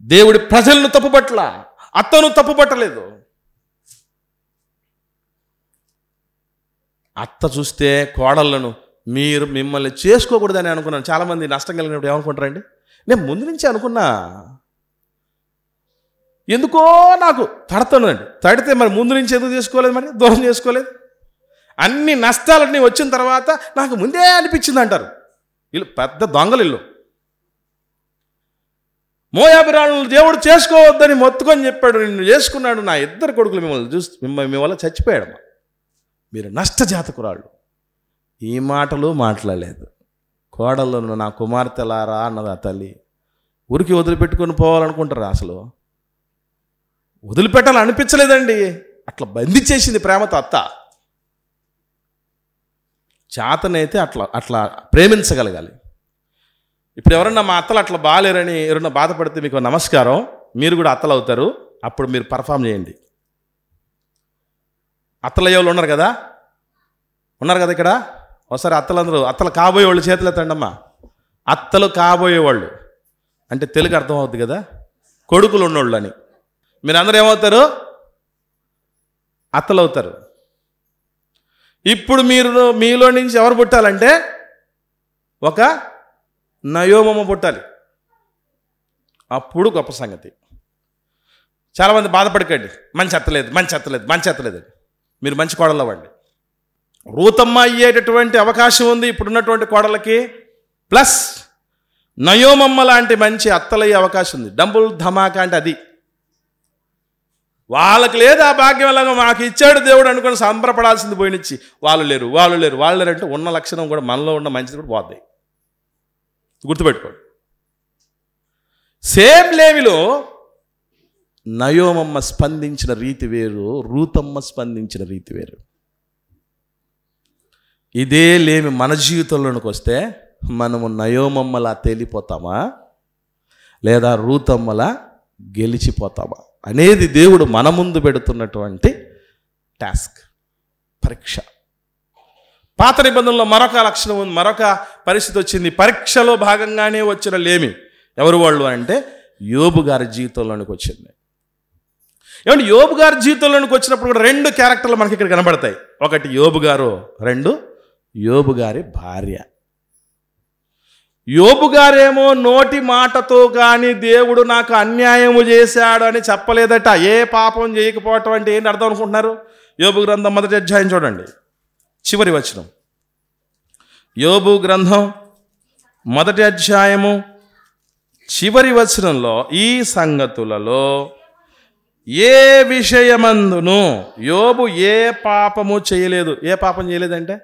దేవుడి ప్రజలను తప్పుబట్టల, అత్తను తప్పుబట్టలేదు. అత్త చూస్తే కోడళ్ళను మిమ్మల్ని చేసుకోకూడదని అనుకున్నాను. చాలామంది నష్టం కలిగినప్పుడు ఏమనుకుంటారండి, నేను ముందు నుంచి అనుకున్నా, ఎందుకో నాకు తడతానండి. తడితే మరి ముందు నుంచి ఎందుకు చేసుకోలేదు, మరి దూరం చేసుకోలేదు? అన్ని నష్టాలన్నీ వచ్చిన తర్వాత నాకు ముందే అనిపించింది అంటారు. ఇల్లు పెద్ద దొంగలు. ఇల్లు మోయాబిరాలను దేవుడు చేసుకోవద్దని మొత్తుకొని చెప్పాడు, నిన్ను చేసుకున్నాడు, నా ఇద్దరు కొడుకులు మిమ్మల్ని చూసి మీ వల్ల చచ్చిపోయాడమ్మా, మీరు నష్టజాతకురాళ్ళు. ఈ మాటలు మాట్లాడలేదు. కోడళ్ళను నా కుమార్తెలారా అన్నది ఆ తల్లి. ఊరికి వదిలిపెట్టుకొని పోవాలనుకుంటారా? అసలు వదిలిపెట్టాలని అనిపించలేదండి. అట్లా బంధించేసింది ప్రేమతో అత్త. చేతనైతే అట్లా ప్రేమించగలగాలి. ఇప్పుడు ఎవరన్నా మా అత్తలు అట్లా బాగాలేరని ఎవరన్నా బాధపడితే మీకు నమస్కారం, మీరు కూడా అత్తలు అవుతారు. అప్పుడు మీరు పర్ఫామ్ చేయండి. అత్తలయ్యే వాళ్ళు ఉన్నారు కదా ఇక్కడ. ఒకసారి అత్తలు కాబోయే వాళ్ళు చేతులు ఎత్తండమ్మా. అత్తలు కాబోయేవాళ్ళు అంటే తెలుగు అర్థం అవుతుంది కదా, కొడుకులు ఉన్నోళ్ళు అని. మీరు అందరూ ఏమవుతారు? అత్తలు అవుతారు. ఇప్పుడు మీలో నుంచి ఎవరు పుట్టాలంటే ఒక నయోమమ్మ పుట్టాలి. అప్పుడు గొప్ప సంగతి. చాలామంది బాధపడకండి, మంచి ఎత్తలేదు. మీరు మంచి కోడలు అవ్వండి. రూతమ్మ అయ్యేటటువంటి అవకాశం ఉంది ఇప్పుడున్నటువంటి కోడలకి. ప్లస్ నయోమమ్మ లాంటి మంచి అత్తలయ్యే అవకాశం ఉంది. డంబుల్ ధమాకా అంటే అది. వాళ్ళకి లేదు ఆ భాగ్యం, అలాగా మాకు ఇచ్చాడు దేవుడు అనుకుని సంబరపడాల్సింది పోయినిచ్చి వాళ్ళు లేరు అంటే ఉన్న లక్షణం కూడా మనలో ఉన్న మంచిది కూడా పోద్ది. గుర్తుపెట్టుకోండి. సేమ్ లేవిలో నయోమమ్మ స్పందించిన రీతి వేరు, రూతమ్మ స్పందించిన రీతి వేరు. ఇదే లేమి మన జీవితంలోనికి వస్తే మనము నయోమమ్మలా తేలిపోతామా లేదా రూతమ్మలా గెలిచిపోతామా అనేది దేవుడు మన ముందు పెడుతున్నటువంటి టాస్క్, పరీక్ష. పాత నిబంధనలో మరొక లక్షణం ఉంది, మరొక పరిస్థితి వచ్చింది. పరీక్షలో భాగంగానే వచ్చిన లేమి ఎవరు వాళ్ళు అంటే యోబు గారి జీవితంలోనికి వచ్చింది. ఏమంటే యోబు గారి జీవితంలోనికి వచ్చినప్పుడు కూడా రెండు క్యారెక్టర్లు మనకి ఇక్కడ కనబడతాయి. ఒకటి యోబు గారు, రెండు యోబు గారి భార్య. యోబు గారేమో నోటి మాటతో కానీ దేవుడు నాకు అన్యాయము చేశాడు అని చెప్పలేదట. ఏ పాపం చేయకపోవటం అంటే ఏంటి అర్థం అనుకుంటున్నారు? యోబు గ్రంథం 1వ అధ్యాయం చూడండి, చివరి వచనం. యోబు గ్రంథం 1వ అధ్యాయము చివరి వచనంలో ఈ సంగతులలో ఏ విషయమందును యోబు ఏ పాపము చేయలేదు. ఏ పాపం చేయలేదంటే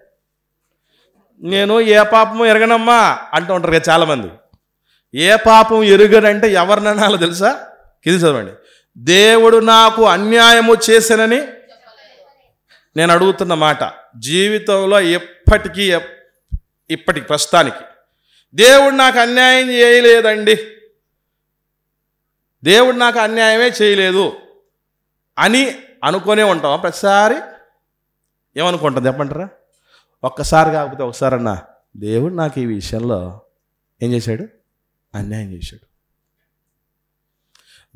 నేను ఏ పాపము ఎరగనమ్మా అంటూ ఉంటారు కదా చాలామంది. ఏ పాపం ఎరుగడంటే ఎవరినన్నాలో తెలుసా? కింద చదవండి. దేవుడు నాకు అన్యాయము చేశానని నేను అడుగుతున్న మాట. జీవితంలో ఎప్పటికీ ఇప్పటికి ప్రస్తుతానికి దేవుడు నాకు అన్యాయం చేయలేదండి, దేవుడు నాకు అన్యాయమే చేయలేదు అని అనుకునే ఉంటాం. ప్రతిసారి ఏమనుకుంటాం చెప్పంటారా? ఒక్కసారి కాకపోతే ఒకసారన్నా దేవుడు నాకు ఈ విషయంలో ఏం చేశాడు? అన్యాయం చేశాడు.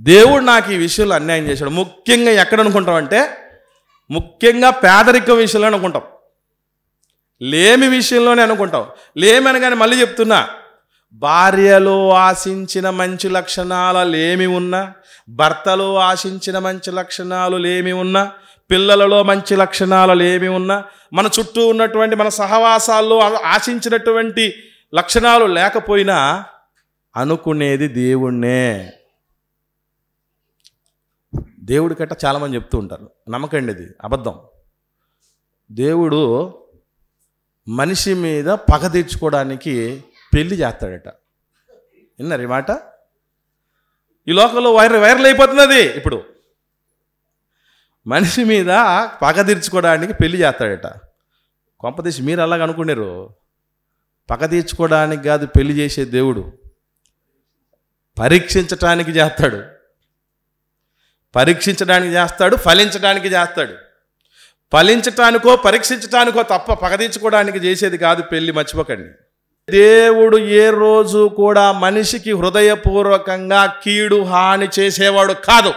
దేవుడు నాకు ఈ విషయంలో అన్యాయం చేశాడు. ముఖ్యంగా ఎక్కడ అనుకుంటామంటే, ముఖ్యంగా పేదరికం విషయంలో అనుకుంటాం, లేమి విషయంలోనే అనుకుంటాం. లేమి అనగానే మళ్ళీ చెప్తున్నా, భార్యలో ఆశించిన మంచి లక్షణాల లేమి ఉన్నా, భర్తలో ఆశించిన మంచి లక్షణాలు లేమి ఉన్నా, పిల్లలలో మంచి లక్షణాలు లేమి ఉన్నా, మన చుట్టూ ఉన్నటువంటి మన సహవాసాల్లో ఆశించినటువంటి లక్షణాలు లేకపోయినా అనుకునేది దేవుణ్ణే. దేవుడి కట్ట చాలామంది చెప్తూ ఉంటారు, నమ్మకండి, ఇది అబద్ధం. దేవుడు మనిషి మీద పగ తెచ్చుకోవడానికి పెళ్లి చేస్తాడట. విన్నారు ఈ మాట? ఈ లోకంలో వైరల్ అయిపోతుంది అది. ఇప్పుడు మనిషి మీద పగ తీర్చుకోవడానికి పెళ్లి చేస్తాడట. కొంపదీసి మీరు అలాగ అనుకున్నారు. పగ తీర్చుకోవడానికి కాదు పెళ్లి చేసే దేవుడు, పరీక్షించటానికి చేస్తాడు. పరీక్షించడానికి చేస్తాడు, ఫలించడానికి చేస్తాడు. ఫలించటానికో పరీక్షించటానికో తప్ప పగ తీర్చుకోవడానికి చేసేది కాదు పెళ్లి, మర్చిపోకండి. దేవుడు ఏ రోజు కూడా మనిషికి హృదయపూర్వకంగా కీడు హాని చేసేవాడు కాదు.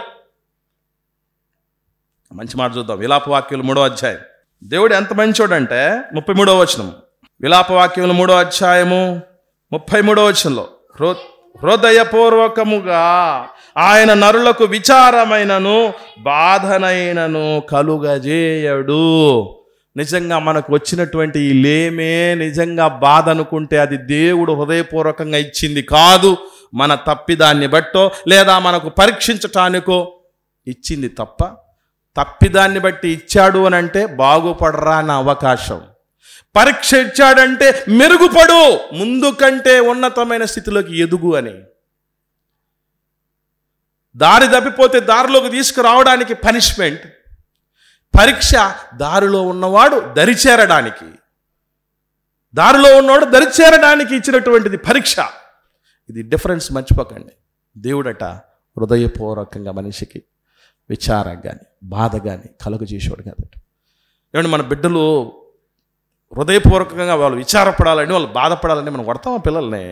మంచి మాట చూద్దాం. విలాపవాక్యాలు 3వ అధ్యాయం. దేవుడు ఎంత మంచోడంటే 33వ వచనం. విలాపవాక్యములు 3వ అధ్యాయము 33వ వచనంలో, హృదయపూర్వకముగా ఆయన నరులకు విచారమైనను బాధనైనను కలుగజేయడు. నిజంగా మనకు వచ్చినటువంటి ఈ లేమే నిజంగా బాధ అనుకుంటే అది దేవుడు హృదయపూర్వకంగా ఇచ్చింది కాదు. మన తప్పిదాన్ని బట్టో లేదా మనకు పరీక్షించటానికో ఇచ్చింది తప్ప. తప్పిదాన్ని బట్టి ఇచ్చాడు అని అంటే బాగుపడరా నా అవకాశం. పరీక్ష ఇచ్చాడంటే మెరుగుపడు, ముందు కంటే ఉన్నతమైన స్థితిలోకి ఎదుగు అని. దారి తప్పిపోతే దారిలోకి తీసుకురావడానికి పనిష్మెంట్, పరీక్ష దారిలో ఉన్నవాడు దరిచేరడానికి, దారిలో ఉన్నవాడు దరిచేరడానికి ఇచ్చినటువంటిది పరీక్ష. ఇది డిఫరెన్స్ మర్చిపోకండి. దేవుడట హృదయపూర్వకంగా మనిషికి విచారం కానీ బాధ కానీ కలుగజేసేవాడు కాదట. ఏమంటే మన బిడ్డలు హృదయపూర్వకంగా వాళ్ళు విచారపడాలని, వాళ్ళు బాధపడాలని మనం కొడతామా పిల్లల్ని?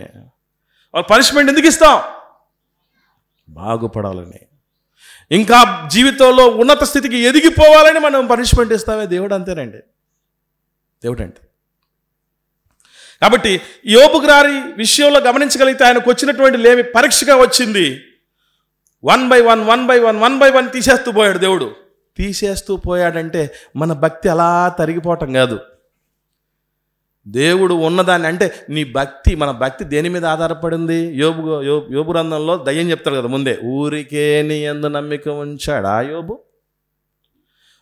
వాళ్ళు పనిష్మెంట్ ఎందుకు ఇస్తాం? బాగుపడాలని, ఇంకా జీవితంలో ఉన్నత స్థితికి ఎదిగిపోవాలని మనం పనిష్మెంట్ ఇస్తామే. దేవుడు అంతేనండి, దేవుడు అంటే. కాబట్టి యోబు గారి విషయంలో గమనించగలిగితే ఆయనకు వచ్చినటువంటి లేమి పరీక్షగా వచ్చింది. 1 by 1 తీసేస్తూ పోయాడు దేవుడు. తీసేస్తూ పోయాడంటే మన భక్తి అలా తరిగిపోవటం కాదు. దేవుడు ఉన్నదాన్ని అంటే నీ భక్తి, మన భక్తి దేని మీద ఆధారపడింది? యోబు గ్రంథంలో దయ్యం చెప్తాడు కదా ముందే, ఊరికే నీ యందు నమ్మిక ఉంచాడా యోబు?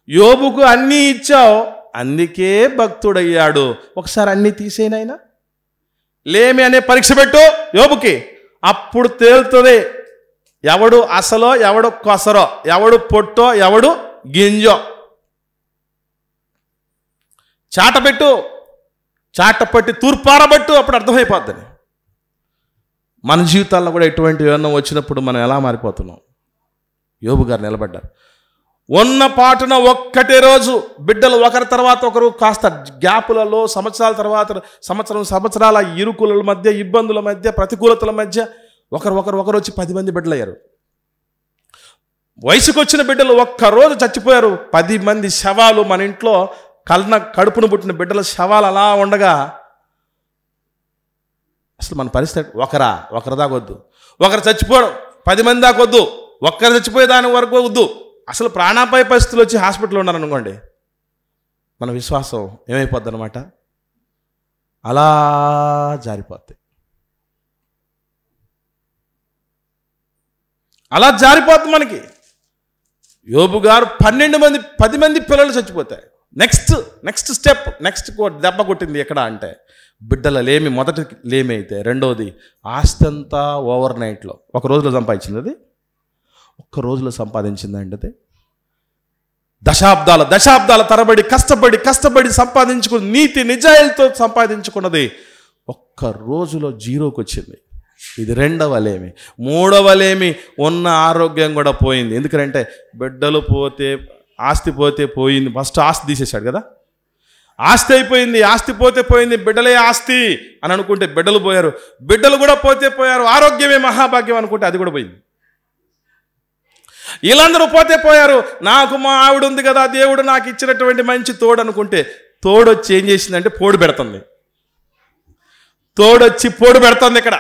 యోబుకు అన్నీ ఇచ్చావు, అందుకే భక్తుడయ్యాడు. ఒకసారి అన్నీ తీసేనైనా లేమి అనే పరీక్ష పెట్టు యోబుకి, అప్పుడు తేలుతుంది ఎవడు అసలో ఎవడు కొసరో, ఎవడు పొట్టో ఎవడు గింజో. చాటపెట్టు, చాటపట్టి తూర్పారబట్టు, అప్పుడు అర్థమైపోద్దని. మన జీవితాల్లో కూడా ఎటువంటి ఏమన్నా వచ్చినప్పుడు మనం ఎలా మారిపోతున్నాం? యోబు గారు నిలబడ్డారు. ఉన్న పాటున ఒక్కటే రోజు బిడ్డలు ఒకరి తర్వాత ఒకరు కాస్త గ్యాపులలో సంవత్సరాల సంవత్సరాల ఇరుకుల మధ్య, ఇబ్బందుల మధ్య, ప్రతికూలతల మధ్య ఒకరు వచ్చి 10 మంది బిడ్డలు అయ్యారు. వయసుకు వచ్చిన బిడ్డలు ఒక్కరోజు చచ్చిపోయారు. 10 మంది శవాలు మన ఇంట్లో, కడుపును పుట్టిన బిడ్డల శవాలు అలా ఉండగా అసలు మన పరిస్థితి ఒకరి దాకా వద్దు, ఒకరు చచ్చిపోవడం 10 మంది దాకా వద్దు, ఒక్కరు చచ్చిపోయే దాని వరకు వద్దు, అసలు ప్రాణాపాయ పరిస్థితులు వచ్చి హాస్పిటల్లో ఉన్నారనుకోండి, మన విశ్వాసం ఏమైపోద్ది అనమాట, అలా జారిపోద్ది. అలా జారిపోద్ది మనకి. యోబు గారు 10 మంది పిల్లలు చచ్చిపోతాయి. నెక్స్ట్ స్టెప్, దెబ్బ కొట్టింది ఎక్కడ అంటే బిడ్డల లేమి. మొదటి లేమి అయితే, రెండవది ఆస్తి అంతా ఓవర్ నైట్లో, ఒక రోజులో సంపాదించింది. అది ఒక్క రోజులో సంపాదించిందండి. అది దశాబ్దాల తరబడి కష్టపడి సంపాదించుకుని నీతి నిజాయితీతో సంపాదించుకున్నది ఒక్క రోజులో జీరోకి వచ్చింది. ఇది రెండవ లేమి. మూడవ లేమి, ఉన్న ఆరోగ్యం కూడా పోయింది. ఎందుకంటే బిడ్డలు పోతే, ఆస్తి పోతే పోయింది. ఫస్ట్ ఆస్తి తీసేశాడు కదా, ఆస్తి అయిపోయింది. ఆస్తి పోతే పోయింది, బిడ్డలే ఆస్తి అని అనుకుంటే బిడ్డలు పోయారు, బిడ్డలు కూడా పోతే పోయారు. ఆరోగ్యమే మహాభాగ్యం అనుకుంటే అది కూడా పోయింది. వీళ్ళందరూ పోతే పోయారు. నాకు మా ఆవిడ ఉంది కదా, దేవుడు నాకు ఇచ్చినటువంటి మంచి తోడు అనుకుంటే తోడొచ్చి ఏం చేసిందంటే పోడు పెడుతుంది. తోడొచ్చి పోడు పెడుతుంది. ఇక్కడ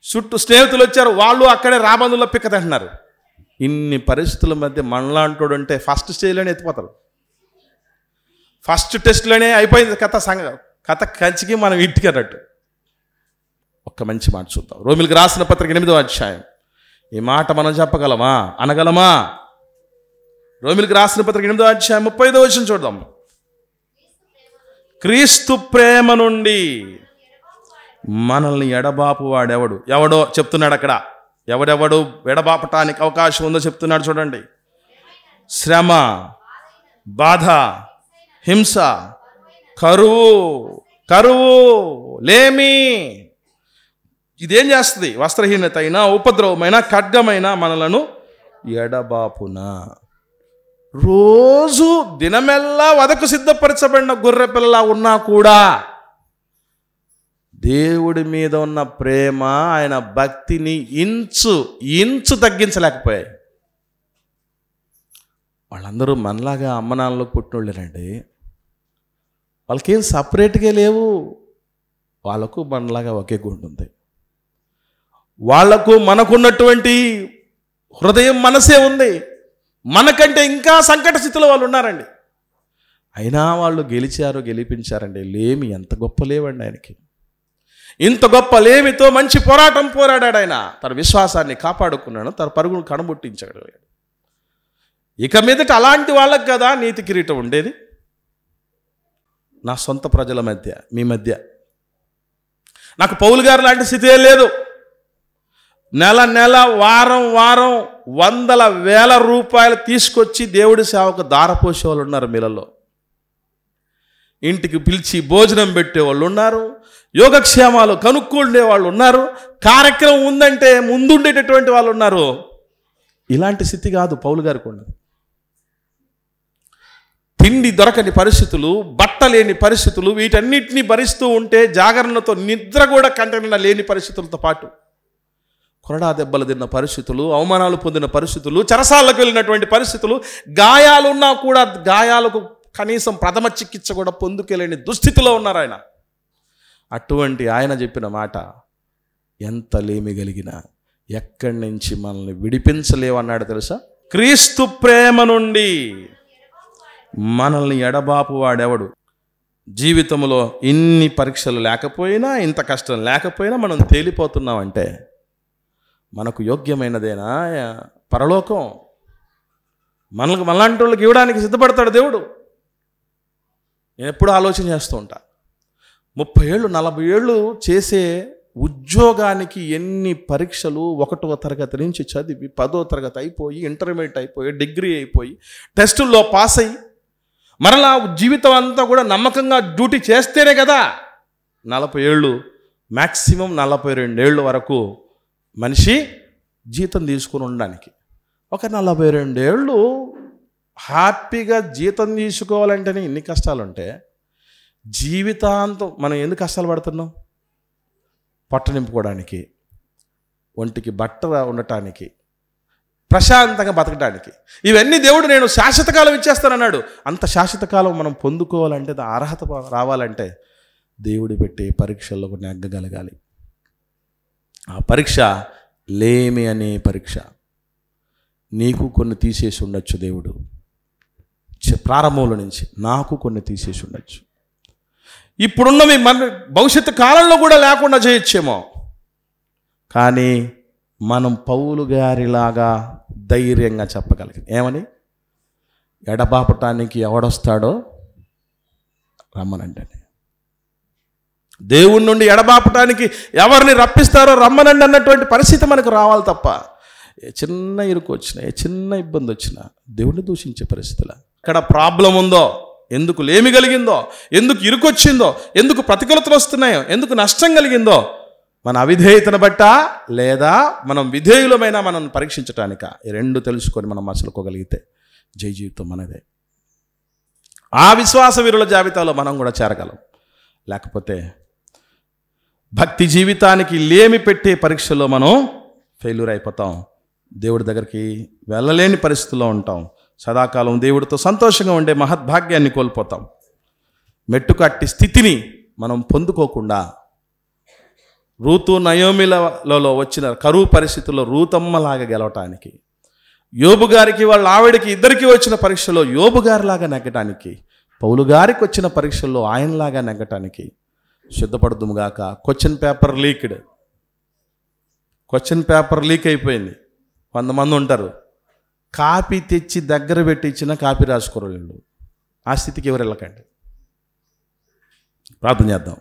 చుట్టూ స్నేహితులు వచ్చారు, వాళ్ళు అక్కడే రాబందుల్లో పిక్కతంటున్నారు. ఇన్ని పరిస్థితుల మధ్య మనలాంటోడు అంటే ఫస్ట్ స్టేజ్లోనే ఎత్తిపోతారు. ఫస్ట్ టెస్ట్లోనే అయిపోయింది కథ కంచికి మనం ఇంటికి అన్నట్టు. ఒక్క మంచి మాట చూద్దాం. రోమిలికి రాసిన పత్రిక 8వ అధ్యాయం. ఈ మాట మనం చెప్పగలమా, అనగలమా? రోమిలికి రాసిన పత్రిక 8వ అధ్యాయం 35వ వచనం చూద్దాం. క్రీస్తు ప్రేమ నుండి మనల్ని ఎడబాపు వాడెవడు? ఎవడో చెప్తున్నాడు అక్కడ. ఎవడెవడు ఎడబాపటానికి అవకాశం ఉందో చెప్తున్నాడు చూడండి. శ్రమ, బాధ, హింస, కరువు, లేమి. ఇదేం చేస్తుంది? వస్త్రహీనత అయినా, ఉపద్రవమైన, ఖడ్గమైన మనలను ఎడబాపున. రోజు దినమెల్లా వదకు సిద్ధపరచబడిన గొర్రె పిల్ల ఉన్నా కూడా దేవుడి మీద ఉన్న ప్రేమ, ఆయన భక్తిని ఇంచు తగ్గించలేకపోయాయి. వాళ్ళందరూ మనలాగా అమ్మనాన్నలో పుట్టినోళ్ళేనండి. వాళ్ళకేం సపరేట్గా లేవు. వాళ్ళకు మనలాగా ఒకే గుండు ఉంది. వాళ్లకు మనకున్నటువంటి హృదయం, మనసే ఉంది. మనకంటే ఇంకా సంకట స్థితిలో వాళ్ళు ఉన్నారండి. అయినా వాళ్ళు గెలిపించారండి. లేమి ఎంత గొప్ప లేవండి ఆయనకి. ఇంత గొప్ప లేమితో మంచి పోరాటం పోరాడాడు ఆయన. తన విశ్వాసాన్ని కాపాడుకున్నాడు, తన పరుగును కనబుట్టించాడు. ఇక మీదట అలాంటి వాళ్ళకి కదా నీతి కిరీటం ఉండేది. నా సొంత ప్రజల మధ్య, మీ మధ్య నాకు పౌలు గారు లాంటి స్థితే లేదు. నెల వారం వందల వేల రూపాయలు తీసుకొచ్చి దేవుడి సేవకు దారపోసే వాళ్ళు ఉన్నారు. మీలలో ఇంటికి పిలిచి భోజనం పెట్టేవాళ్ళు ఉన్నారు. యోగక్షేమాలు కనుక్కుండే వాళ్ళు ఉన్నారు. కార్యక్రమం ఉందంటే ముందుండేటటువంటి వాళ్ళు ఉన్నారు. ఇలాంటి స్థితి కాదు పౌలు గారికి ఉన్నది. తిండి దొరకని పరిస్థితులు, బట్ట లేని పరిస్థితులు, వీటన్నిటినీ భరిస్తూ ఉంటే జాగరణతో నిద్ర కూడా కంటనిన లేని పరిస్థితులతో పాటు కొరడా దెబ్బలు తిన్న పరిస్థితులు, అవమానాలు పొందిన పరిస్థితులు, చెరసాలకు వెళ్ళినటువంటి పరిస్థితులు, గాయాలున్నా కూడా గాయాలకు కనీసం ప్రథమ చికిత్స కూడా పొందుకెళ్ళని దుస్థితిలో ఉన్నారు ఆయన. అటువంటి ఆయన చెప్పిన మాట, ఎంత లేమి కలిగినా ఎక్కడి నుంచి మనల్ని విడిపించలేవన్నాడు తెలుసా? క్రీస్తు ప్రేమ నుండి మనల్ని ఎడబాపు వాడెవడు? జీవితంలో ఇన్ని పరీక్షలు లేకపోయినా, ఇంత కష్టం లేకపోయినా మనం తేలిపోతున్నామంటే మనకు యోగ్యమైనదేనా పరలోకం? మనలాంటి వాళ్ళకి ఇవ్వడానికి సిద్ధపడతాడు దేవుడు. నేను ఎప్పుడు ఆలోచన చేస్తూ ఉంటా, 30 ఏళ్ళు 40 ఏళ్ళు చేసే ఉద్యోగానికి ఎన్ని పరీక్షలు, 1వ తరగతి నుంచి చదివి 10వ తరగతి అయిపోయి, ఇంటర్మీడియట్ అయిపోయి, డిగ్రీ అయిపోయి, టెస్టుల్లో పాస్ అయ్యి, మరలా జీవితం అంతా కూడా నమ్మకంగా డ్యూటీ చేస్తేనే కదా 40 ఏళ్ళు, మ్యాక్సిమం 42 ఏళ్ళు వరకు మనిషి జీతం తీసుకుని ఉండడానికి. ఒక 42 ఏళ్ళు హ్యాపీగా జీతం తీసుకోవాలంటేనే ఇన్ని కష్టాలు ఉంటే, జీవితాంతం మనం ఎందుకు కష్టాలు పడుతున్నాం? పొట్ట నింపుకోవడానికి, ఒంటికి బట్ట ఉండటానికి, ప్రశాంతంగా బతకడానికి. ఇవన్నీ దేవుడు నేను శాశ్వత కాలం ఇచ్చేస్తానన్నాడు. అంత శాశ్వత కాలం మనం పొందుకోవాలంటే, అర్హత రావాలంటే దేవుడు పెట్టే పరీక్షల్లో నెగ్గగలగాలి. ఆ పరీక్ష లేమి అనే పరీక్ష. నీకు కొన్ని తీసేసి ఉండొచ్చు దేవుడు. ప్రారంభంలో నుంచి నాకు కొన్ని తీసేసి ఉండొచ్చు. ఇప్పుడున్నవి మన భవిష్యత్తు కాలంలో కూడా లేకుండా చేయొచ్చేమో. కానీ మనం పౌలు గారిలాగా ధైర్యంగా చెప్పగలిగింది ఏమని? ఎడబాపటానికి ఎవడొస్తాడో రమ్మనండి. దేవుని నుండి ఎడబాపటానికి ఎవరిని రప్పిస్తారో రమ్మనండి అన్నటువంటి పరిస్థితి మనకు రావాలి తప్ప, చిన్న ఇరుకు వచ్చినా, చిన్న ఇబ్బంది వచ్చినా దేవుడిని దూషించే పరిస్థితుల. ఎక్కడ ప్రాబ్లం ఉందో ఎందుకు లేమి కలిగిందో, ఎందుకు ఇరుకొచ్చిందో, ఎందుకు ప్రతికూలతలు వస్తున్నాయో, ఎందుకు నష్టం కలిగిందో మన అవిధేయతను బట్టా లేదా మనం విధేయులమైన మనం పరీక్షించటానిక, ఈ రెండు తెలుసుకొని మనం మసలుకోగలిగితే జయ జీవితం మనదే. ఆ విశ్వాస వీరుల జాబితాలో మనం కూడా చేరగలం. లేకపోతే భక్తి జీవితానికి లేమి పెట్టే పరీక్షలో మనం ఫెయిల్యూర్ అయిపోతాం, దేవుడి దగ్గరికి వెళ్ళలేని పరిస్థితుల్లో ఉంటాం, సదాకాలం దేవుడితో సంతోషంగా ఉండే మహద్భాగ్యాన్ని కోల్పోతాం. మెట్టుకట్టి స్థితిని మనం పొందుకోకుండా రూతు నయోమిలలో వచ్చిన కరువు పరిస్థితుల్లో రూతమ్మలాగా గెలవటానికి, యోబు గారికి వాళ్ళ ఆవిడకి ఇద్దరికి వచ్చిన పరీక్షలో యోబు గారిలాగా నెగ్గటానికి, పౌలు గారికి వచ్చిన పరీక్షల్లో ఆయనలాగా నెగ్గటానికి సిద్ధపడుదుముగాక. క్వశ్చన్ పేపర్ లీక్ అయిపోయింది. 100 మంది ఉంటారు, కాపీ తెచ్చి దగ్గర పెట్టి ఇచ్చిన కాపీ రాసుకోరు వీళ్ళు. ఆ స్థితికి ఎవరు వెళ్ళకండి. ప్రార్థన చేద్దాం.